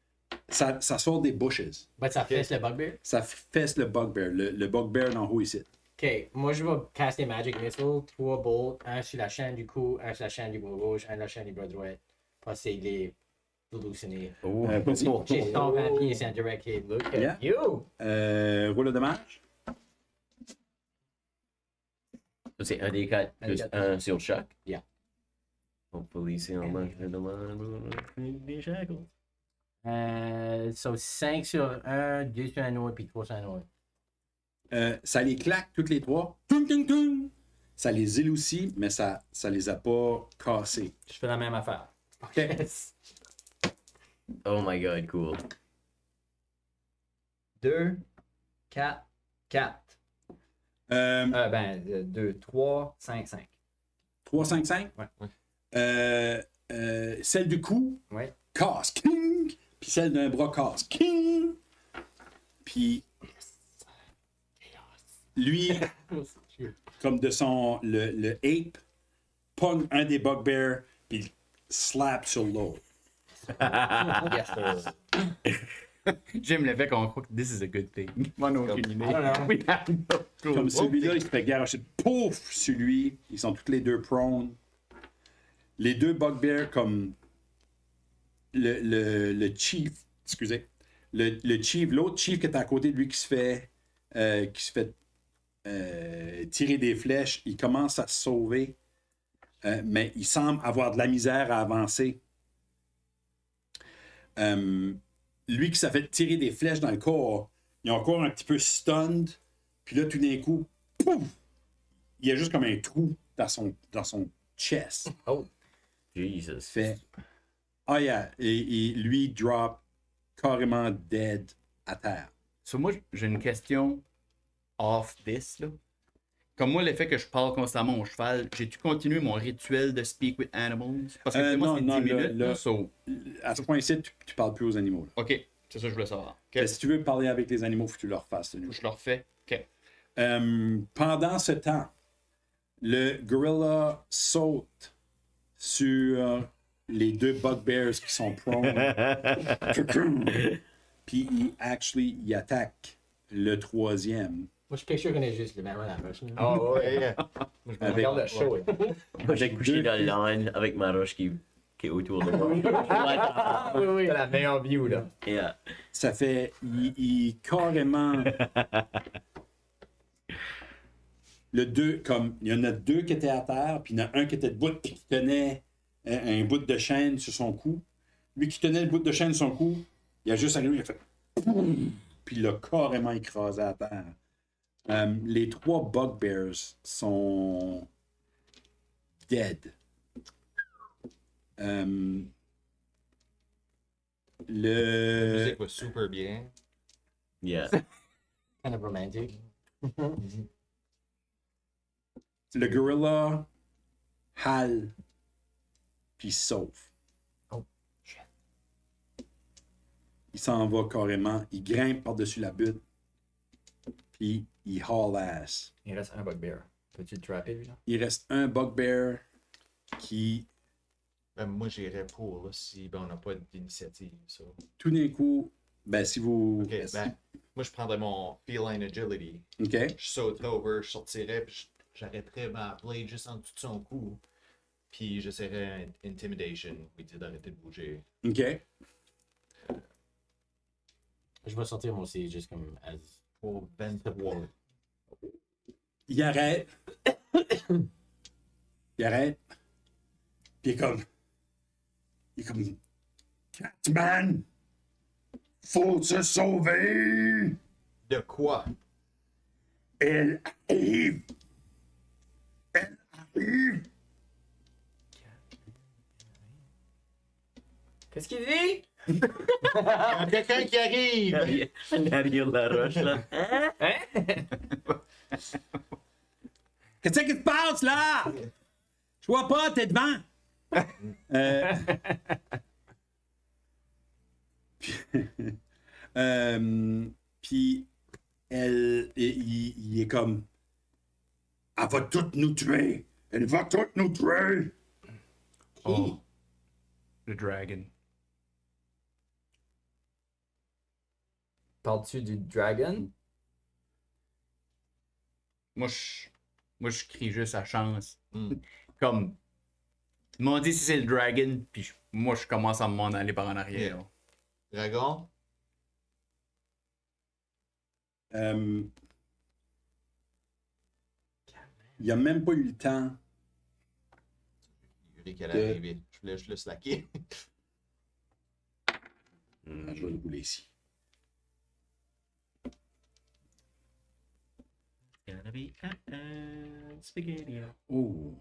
ça sort des bushes. Ben, ça fesse le bugbear. Ça fesse le bugbear, le bugbear dans haut ici. Ok, moi je vais caster Magic Missile, 3 bolts, un sur la chaîne du cou, un sur la chaîne du bras gauche, un sur la chaîne du bras droit. Pour essayer de les halluciner. Oh. Vas-y. J'ai 120 pieds, c'est un direct hit. Look at Yeah. you! Roule le dommage. Ça, c'est un des 4 plus Un des 1 sur chaque. Yeah. Hopefully, c'est en manque de demande. Des shackles. So 5 sur 1, 2 sur un autre, puis 3 sur un autre. Ça les claque toutes les 3. Tung, tung, tung. Ça les éloussit, mais ça les a pas cassés. Je fais la même affaire. OK. Oh my god, cool. 2, 4, 4. 2, 3, 5, 5. 3, 5, 5. Ouais. Celle du cou, Ouais. casse. King. Puis celle d'un bras, casse. King. Puis lui, comme de son. Le ape, pogne un des bugbears, puis il slap sur l'autre. Yes, sir. J'aime le fait qu'on croit que this is a good thing. Moi, non, aucune idée. I don't know. We have no clue. Comme celui-là, il se fait garocher. Pouf! Sur lui. Ils sont tous les deux prone. Les deux bugbears, comme le chief, excusez, le chief, l'autre chief qui est à côté de lui qui se fait tirer des flèches, il commence à se sauver, mais il semble avoir de la misère à avancer. Lui qui s'est fait tirer des flèches dans le corps, il est encore un petit peu stunned, puis là, tout d'un coup, pouf! Il y a juste comme un trou dans son chest. Jesus. Fait. Ah, yeah. Et lui, drop carrément dead à terre. So, moi, j'ai une question off this, là. Comme moi, le fait que je parle constamment au cheval, j'ai-tu continué mon rituel de speak with animals? Parce que moi, c'est 10 non, minutes, là, là, so... À ce point-ci, tu parles plus aux animaux. Là. OK, c'est ça que je voulais savoir. OK, Mais si tu veux parler avec les animaux, faut que tu leur fasses. de nouveau. je le refais. OK. Pendant ce temps, le gorilla saute sur les deux bugbears qui sont prone. Puis il attaque le troisième. Moi, je suis sûr qu'on est juste le même à la prochaine. Oh, ouais. Yeah. Avec, Regarde le show. ouais. Moi, j'ai couché dans le line avec ma roche qui est autour de moi. Oui, oui. T'as la meilleure view, là. Yeah. ça fait. Il carrément. Le deux, comme. Il y en a deux qui étaient à terre, puis il y en a un qui était debout, puis qui tenait un bout de chaîne sur son cou. Lui qui tenait le bout de chaîne sur son cou, il a juste arrivé, il a fait. Puis il l'a carrément écrasé à terre. Les 3 bugbears sont dead. La Le musique va super bien. Yeah. Kind of romantic. gorilla hale puis il se sauve. Oh, shit. Il il s'en va carrément. Il grimpe par-dessus la butte. Puis il haul ass. Il reste un bugbear. Peux-tu le trapper, lui, là? Il reste un bugbear qui, Ben, moi, j'irais pour, là, si ben, on n'a pas d'initiative. Ça. tout d'un coup, ben si vous... Ok, ben, moi, je prendrais mon feline agility. OK. Je sauterais over, je sortirais, puis j'arrêterais ma blade juste en dessous de son cou. Puis j'essaierais intimidation, lui dire d'arrêter de bouger. OK. Je vais sortir moi aussi, juste comme as. Pour 23. Il arrête. Il arrête. Puis il est comme... Catman! Faut se sauver! De quoi? Elle arrive! Elle arrive! Qu'est-ce qu'il dit? Il y a quelqu'un qui arrive! Derrière la roche, là. Qu'est-ce qui se passe là? Je vois pas, t'es devant! Puis il est comme... Elle va toutes nous tuer! Elle va toutes nous tuer! Oh. Le dragon. Parles-tu du dragon? Moi, je crie juste à chance. Hmm. Comme, ils m'ont dit si c'est le dragon, puis moi, je commence à m'en aller par en arrière. Yeah. Dragon? Il a même pas eu le temps. Yuri qu'elle est arrivée. Je voulais juste le slacker. Je vais le rouler ici. Gonna be spaghetti. Oh!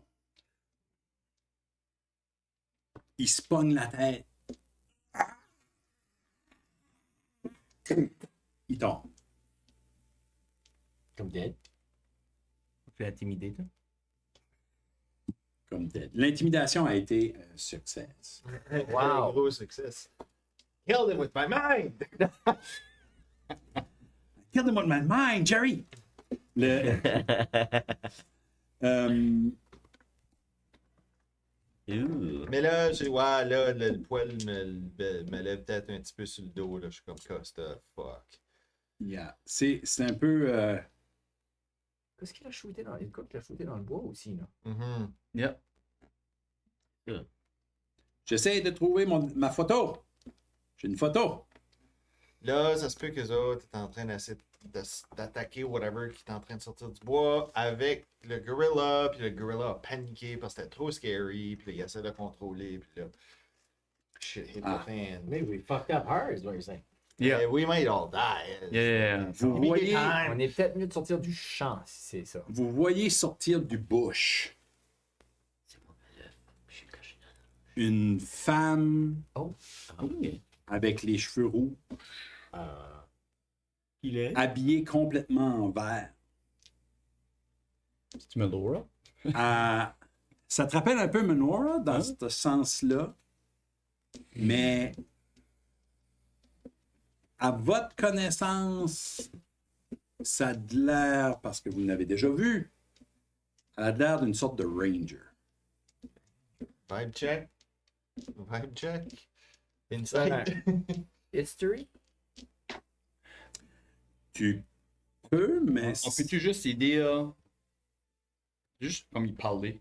Il se pogne la tête. Il tombe. Comme dead. Je l'ai intimidé, toi. Comme tel. L'intimidation a été un succès. Wow. Gros succès. Killed him with my mind! Kill them with my mind, Jerry! Le... Ooh. Mais là, ouais, là, le poil me lève peut-être un petit peu sur le dos. Là. Je suis comme Costa, fuck. Yeah. C'est un peu... Qu'est-ce qu'il a shooté dans... Il a shooté dans le bois aussi, là. Mhm. Yep. J'essaie de trouver ma photo. J'ai une photo. Là, ça se peut que les autres est en train d'attaquer whatever qui est en train de sortir du bois avec le gorilla, puis le gorilla a paniqué parce que c'était trop scary, puis là, il essaie de contrôler, puis là, shit hit the fan. Maybe we fucked up hard, is what you're saying. Yeah. We might all die. Yeah. Vous Give me voyez, time. On est peut-être mieux de sortir du champ, si c'est ça. vous voyez sortir du bush une femme Oh. avec les cheveux roux, Il est. habillée complètement en vert. Tu me Laura? Ça te rappelle un peu Menorah dans ce sens-là, mais à votre connaissance, ça a de l'air, parce que vous l'avez déjà vu, elle a de l'air d'une sorte de ranger. Vibe check. Vibe check. Inside. History? Tu peux, mais... On peut-tu juste aider juste comme il parlait.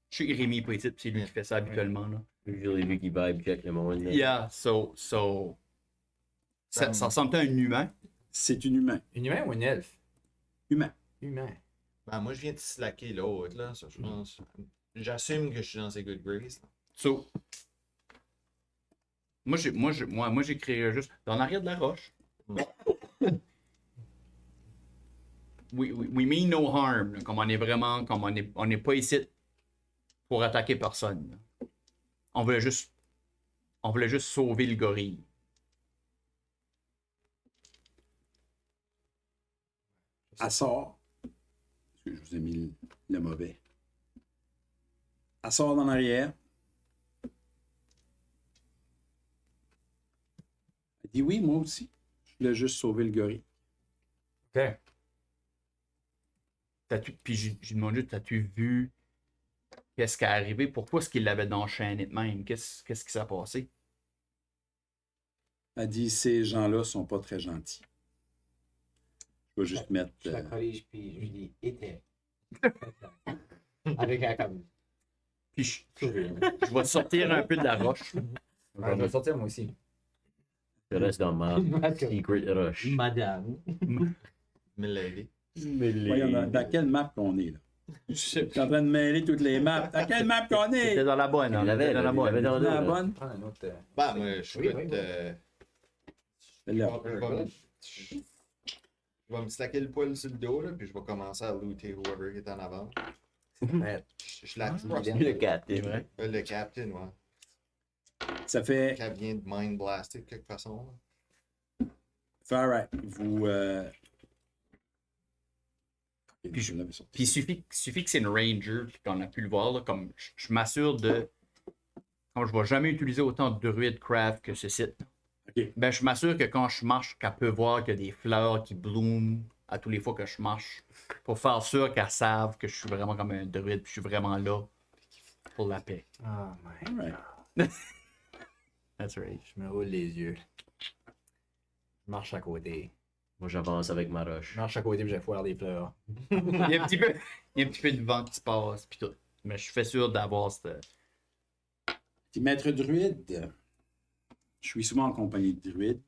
Je sais que Rémi est pas ici, puis c'est lui qui fait ça habituellement. Là. Je l'ai vu qui vibe check le monde. là. Yeah, so ça ressemble à un humain. C'est une humain. Un humain ou un elfe? Humain. Humain. Ben, moi, je viens de slacker l'autre, là. Ça, je pense. J'assume que je suis dans ses good graces. là. So, moi j'écrirais juste dans l'arrière de la roche. We mean no harm. Là, comme on est vraiment, comme on n'est pas ici pour attaquer personne. Là. On voulait juste sauver le gorille. Elle sort. Parce que je vous ai mis le mauvais. Elle sort dans l'arrière. Elle dit oui, moi aussi. Je voulais juste sauver le gorille. Ok. Puis j'ai demandé, t'as-tu vu qu'est-ce qui est arrivé? Pourquoi est-ce qu'il l'avait enchaîné de même? Qu'est-ce qui s'est passé? Elle dit ces gens-là sont pas très gentils. Je vais juste mettre. Je la corrige, puis je dis était. Avec un comme. Puis je vais sortir un peu de la roche. Ouais, je vais sortir moi aussi. Je reste dans ma secret rush. Madame. Milady. Voyons, dans quelle map qu'on est là? Je suis en train de mêler toutes les maps. Dans quelle map qu'on est? C'était dans la bonne. Il hein? l'avait, C'était dans la il l'avait bonne. dans Dans la l'eau, là. bonne? Prends un autre. Bah, moi, je Oui, souhaite. oui, Celle-là. Je vais me stacker le poil sur le dos, là, puis je vais commencer à looter whoever qui est en avant. Ouais. Je la trust. Le captain. C'est vrai. Le captain, ouais. Ça fait. Qui vient de mind blaster de quelque façon. All right. Vous. Puis je l'avais sorti. Puis il suffit que c'est une ranger puis qu'on a pu le voir. Là, comme je m'assure de. Comme je ne vais jamais utiliser autant de druidcraft que ce site. Ok. Ben, je m'assure que quand je marche, qu'elle peut voir qu'il y a des fleurs qui blooment à tous les fois que je marche. Pour faire sûr qu'elle savent que je suis vraiment comme un druide puis je suis vraiment là pour la paix. Oh my All right. god. That's right. Je me roule les yeux. Je marche à côté. Moi, j'avance avec ma roche. Je marche à côté puis j'ai foire des pleurs. Il y a un petit peu de vent qui se passe puis tout. Mais je suis fait sûr d'avoir cette. Petit maître druide. Je suis souvent en compagnie de druides.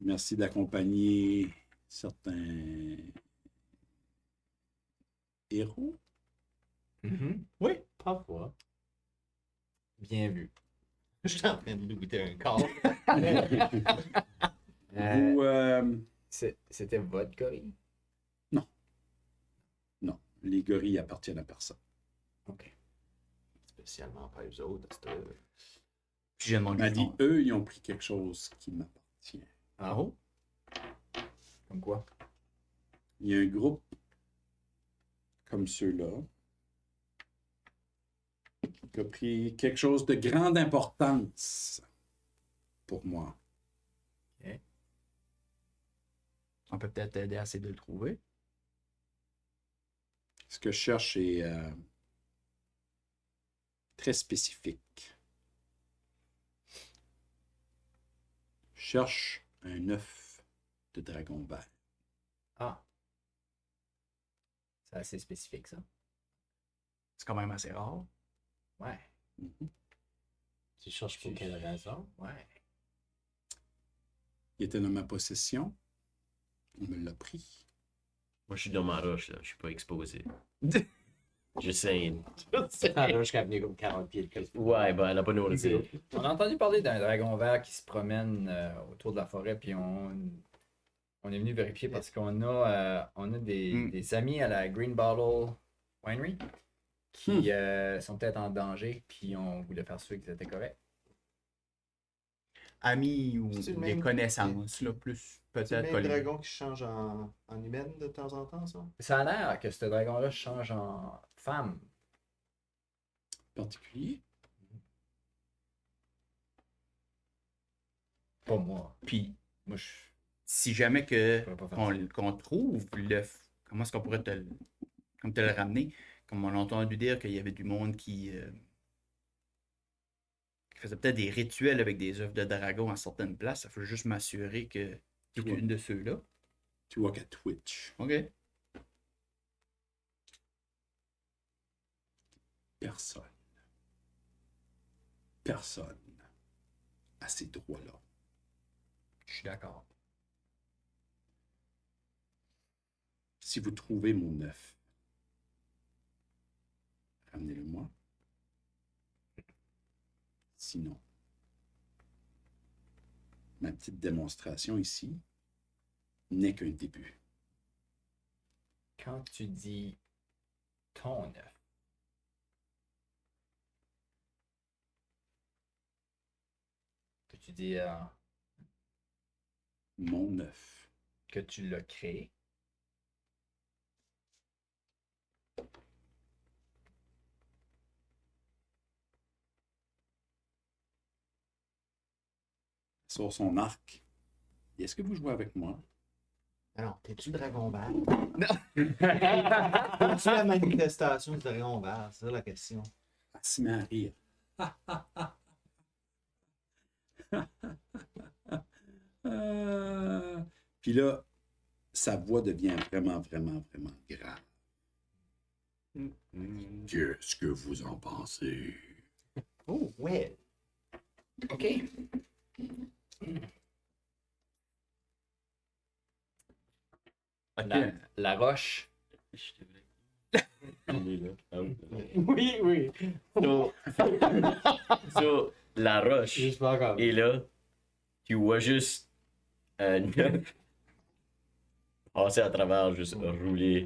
Merci d'accompagner certains héros. Oui, parfois. Bien vu. Je suis en train de looter un corps. Vous, C'était votre gorille? non, les gorilles appartiennent à personne. Ok. Spécialement pas eux autres. Puis j'ai demandé. Elle dit, eux, ils ont pris quelque chose qui m'appartient. Ah oh? Comme quoi? Il y a un groupe comme ceux-là qui a pris quelque chose de grande importance pour moi. On peut peut-être t'aider à essayer de le trouver. Ce que je cherche est très spécifique. Je cherche un œuf de dragon vert. Ah. C'est assez spécifique, ça. C'est quand même assez rare. Ouais. Tu cherches pour quelle raison? Ouais. Il était dans ma possession. On me l'a pris. Moi, je suis dans ma roche, là. Je suis pas exposé. Just saying. C'est un rush qui a venu comme 40 pieds de quelque Ouais, ben, elle a pas noté. On a entendu parler d'un dragon vert qui se promène autour de la forêt, puis on est venu vérifier parce qu'on a des amis à la Green Bottle Winery qui sont peut-être en danger, puis on voulait faire sûr qu'ils étaient corrects. Amis ou C'est le des même- connaissances, là, plus C'est le peut-être même pas les- dragon qui change en humaine de temps en temps, ça? Ça a l'air que ce dragon-là change en femme. Particulier. Pas moi. Puis Moi, je si jamais que pourrais pas faire ça. qu'on trouve comment est-ce qu'on pourrait te le ramener? Comme on a entendu dire qu'il y avait du monde qui faisait peut-être des rituels avec des œufs de dragon à certaines places. Il faut juste m'assurer que c'est Ouais. une de ceux-là. Tu vois qu'à Twitch, OK. personne a ces droits-là. Je suis d'accord. Si vous trouvez mon œuf, ramenez-le-moi. Sinon, ma petite démonstration ici n'est qu'un début. Quand tu dis ton œuf, peux-tu dire Mon œuf. que tu l'as créé? sort son arc. Et est-ce que vous jouez avec moi? Alors, t'es-tu Dragon Ball? T'es-tu la manifestation du Dragon Ball? C'est ça la question. Elle se met à rire. Puis là, sa voix devient vraiment, vraiment, vraiment grave. Qu'est-ce que vous en pensez? Oh, ouais. OK. La roche. Oui, oui. So, la roche. Juste pas comme. Et là, tu vois juste un œuf passer à travers, juste rouler.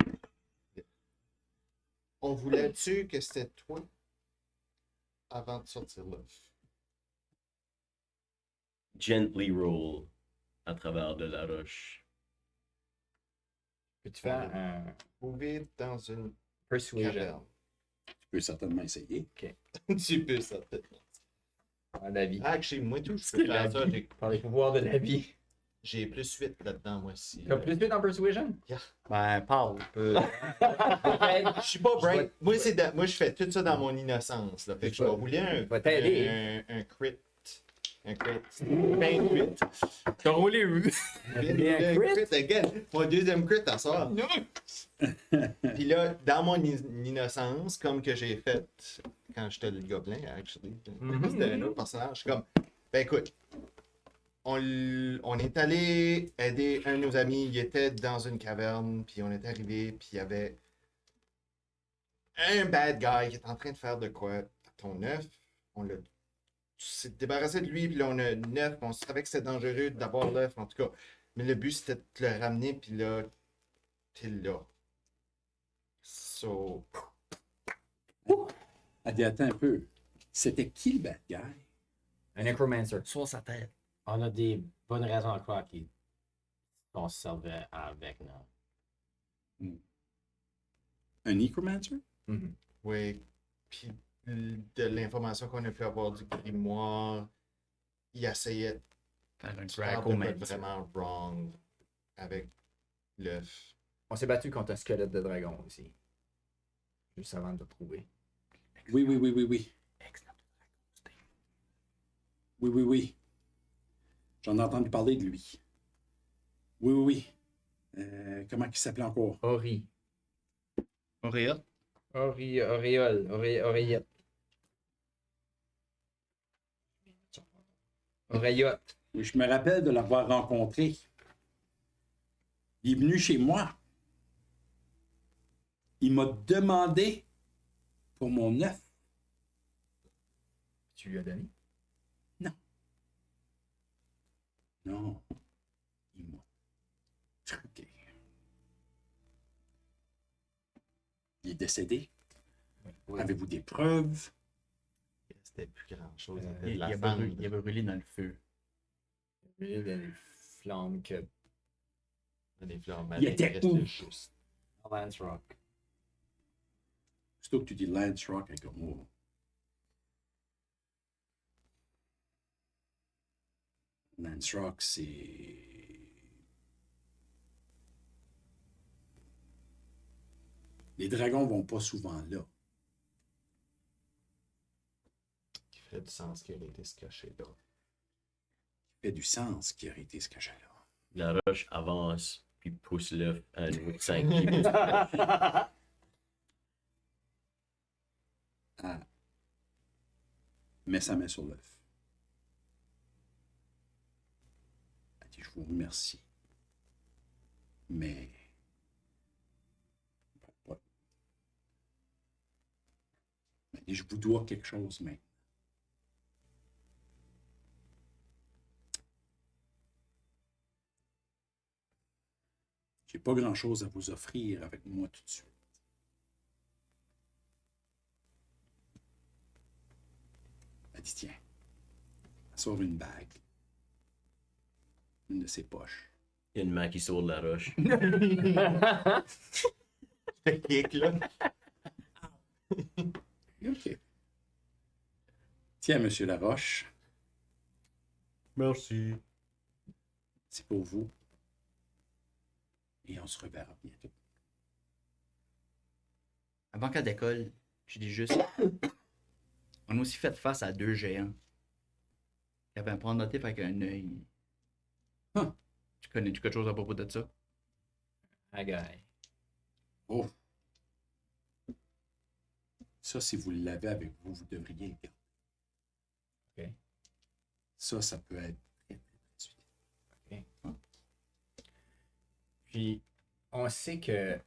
On voulait-tu que c'était toi avant de sortir là? Gently roll à travers de la roche. Peux-tu faire un Trouver dans une persuasion? caverne. Tu peux certainement essayer. Tu peux ça, peut-être. Un avis. Actually, moi tout, je peux faire ça. Par les pouvoirs de la vie. J'ai plus 8 là-dedans, moi aussi. T'as plus vite en persuasion? Ben, parle. Je suis pas bright. Moi, moi, je fais tout ça dans mon innocence. Là. Fait que je vais rouler Je vais t'aider. un crit. Un crit. 28. T'as roulé. Un crit again. Mon deuxième crit à soir. Puis là, dans mon innocence, comme que j'ai fait quand j'étais le gobelin, actually, c'était un autre personnage, je suis comme, ben écoute, on est allé aider un de nos amis, il était dans une caverne, puis on est arrivé, puis il y avait un bad guy qui est en train de faire de quoi à ton œuf. On s'est débarrassé de lui, puis là on a 9, on savait que c'était dangereux d'avoir l'œuf, en tout cas. Mais le but c'était de te le ramener, puis là, t'es là. So. Elle dit, attends un peu. C'était qui le bad guy? Un necromancer. Sur sa tête. On a des bonnes raisons à croire qu'on se servait avec, non? Un necromancer? Oui. Puis de l'information qu'on a pu avoir du grimoire, il essayait de Faire un faire de Draco quoi Man. de vraiment wrong avec l'œuf. On s'est battu contre un squelette de dragon aussi. Juste avant de te trouver. Oui. Oui. J'en ai entendu parler de lui. Oui. Comment il s'appelait encore? Ori. Auréa. Oreillette. Oreillotte. Oui, je me rappelle de l'avoir rencontré. Il est venu chez moi. Il m'a demandé pour mon œuf. Tu lui as donné? Non. Il m'a truqué. Il est décédé. Oui. Avez-vous des preuves? C'était plus grand chose. Il avait brûlé dans le feu. Il y a des flammes que. Des flammes Il était où? juste. Lance Rock. Surtout que tu dis Lance Rock avec un mot. Lance Rock, c'est. Les dragons vont pas souvent là. Qui ferait du sens qu'il aurait été se cacher là. Il fait du sens qui aurait été ce que j'ai là. La roche avance, puis pousse l'œuf à un niveau de 5 pieds. Ah. Met sa main sur l'œuf. Elle dit, je vous remercie. Mais. Elle dit, je vous dois quelque chose maintenant. J'ai pas grand-chose à vous offrir avec moi tout de suite. Elle dit, tiens, elle sort une bague. Une de ses poches. Il y a une main qui sort de la roche. Le kick, là. OK. Tiens, Monsieur Laroche. Merci. C'est pour vous. Et on se reverra bientôt. Avant qu'elle décolle, je dis juste. On a aussi fait face à 2 géants. Qui avaient un pendentif avec un œil. Huh. Tu connais-tu quelque chose à propos de ça? Agaï. Oh. Ça, si vous l'avez avec vous, vous devriez le garder. OK. Ça peut être très, très utile. Puis, on sait que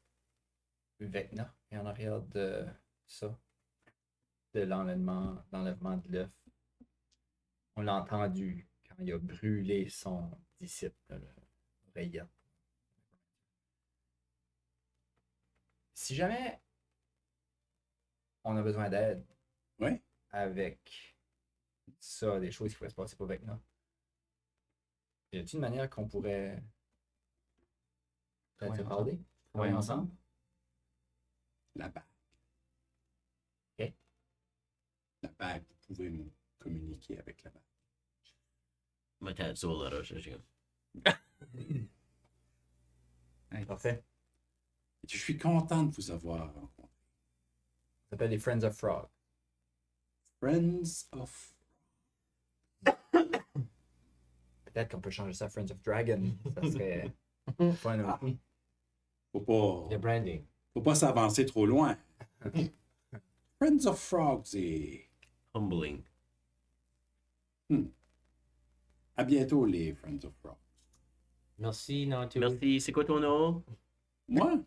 Vecna est en arrière de ça, de l'enlèvement de l'œuf. On l'a entendu quand il a brûlé son disciple, le Rayat. Si jamais on a besoin d'aide Ouais. avec ça, des choses qui pourraient se passer pour Vecna, y a-t-il une manière qu'on pourrait peut-être se parler? Travailler ensemble? La bague. OK. La bague, vous pouvez me communiquer avec la bague. Ma tête sur la roche, je Parfait. Je suis content de vous avoir rencontré. Ça s'appelle les Friends of Frog. Friends of... Peut-être qu'on peut changer ça à Friends of Dragon. Ça serait fun aussi. Faut Le branding. pas s'avancer trop loin. Friends of Frogs et... Humbling. À bientôt, les Friends of Frogs. Merci, Nantou. Merci. C'est quoi ton nom? Moi?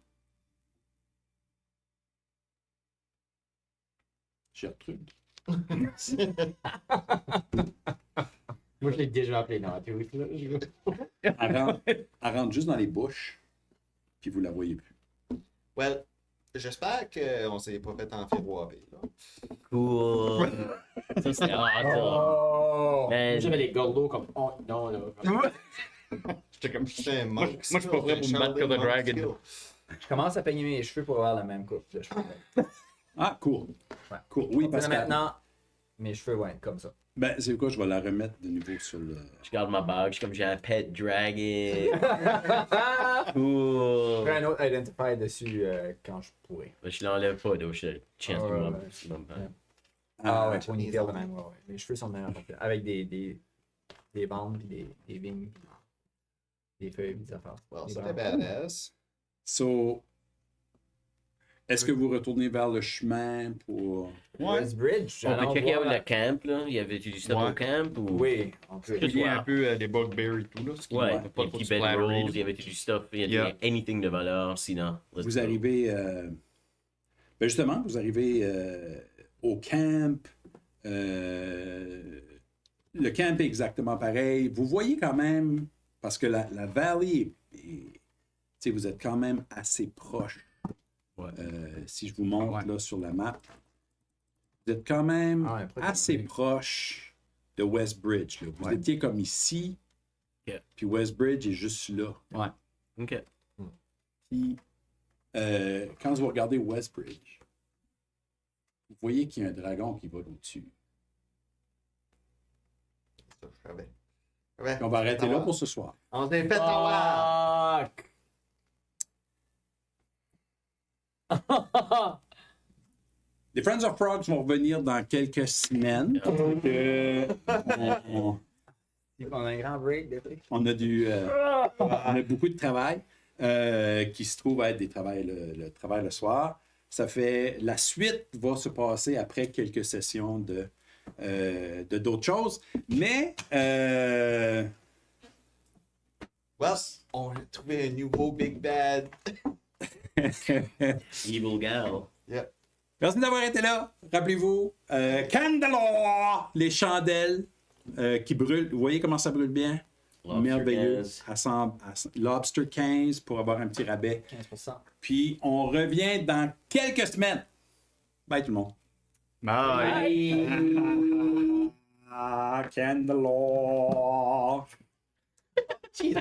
Gertrude. Moi, je l'ai déjà appelé Nantou. Elle rentre juste dans les bouches, puis vous la voyez plus. Well, j'espère qu'on s'est pas fait enfiroirer, là. Cool. Ça, c'est awesome. Oh! Man, J'avais les gordos comme. Oh non, là. J'étais comme. J'étais un Moi, monk je suis pas prêt pour me battre comme un dragon. Je commence à peigner mes cheveux pour avoir la même coupe de cheveux. Ah, cool. Ouais. Cool. Oui, parce que... Maintenant, mes cheveux vont être comme ça. Ben, c'est quoi, je vais la remettre de nouveau sur le... je garde ma bague. Je suis comme j'ai un pet dragon. Je Cool. ferai un autre identifier dessus quand je pourrai. Ben, je l'enlève pas, donc je chance Ouais, pour moi. ouais. C'est même pas- Ah ouais, ponytail de même. Ouais, ouais. Mes cheveux sont de même. Avec des bandes, puis des vignes, puis des feuilles, puis des affaires. Well, Des ça fait branches. badass. So, est-ce que vous retournez vers le chemin pour... Westbridge, On peut allons checker voir out la- le camp, là. Il y avait du stuff Ouais. au camp ou. Oui, on peut. Il y a un peu des bugbears et tout, là. Ce qui Ouais, n'a pas des trop petits de splattery. bedrolls, il y avait du stuff, il y Yeah. avait anything de valeur, sinon. let's Vous go. arrivez... Ben justement, vous arrivez au camp. Le camp est exactement pareil. Vous voyez quand même, parce que la vallée, tu sais, vous êtes quand même assez proche. Ouais. Si je vous montre Ouais. là sur la map, vous êtes quand même Ah ouais, proche de assez Westbridge. proche de Westbridge. Là. Vous Ouais. étiez comme ici, Ok. puis Westbridge est juste là. Ok. Puis, quand vous regardez Westbridge, vous voyez qu'il y a un dragon qui va au-dessus. Ça, je savais. Ouais. Puis on va arrêter là pour ce soir. On s'est fait avoir. Fuck! Les Friends of Frogs vont revenir dans quelques semaines. On- On a un grand break depuis. on a beaucoup de travail qui se trouve à être le travail le soir. Ça fait la suite va se passer après quelques sessions de d'autres choses, mais Well, on a trouvé un nouveau Big Bad. Evil gal. Yep. merci d'avoir été là. Rappelez-vous, Candelore, les chandelles qui brûlent. Vous voyez comment ça brûle bien? Lobster Merveilleux. 15. Lobster 15 pour avoir un petit rabais. 15%. Puis on revient dans quelques semaines. Bye tout le monde. Bye. Ah, Candelore. Jesus.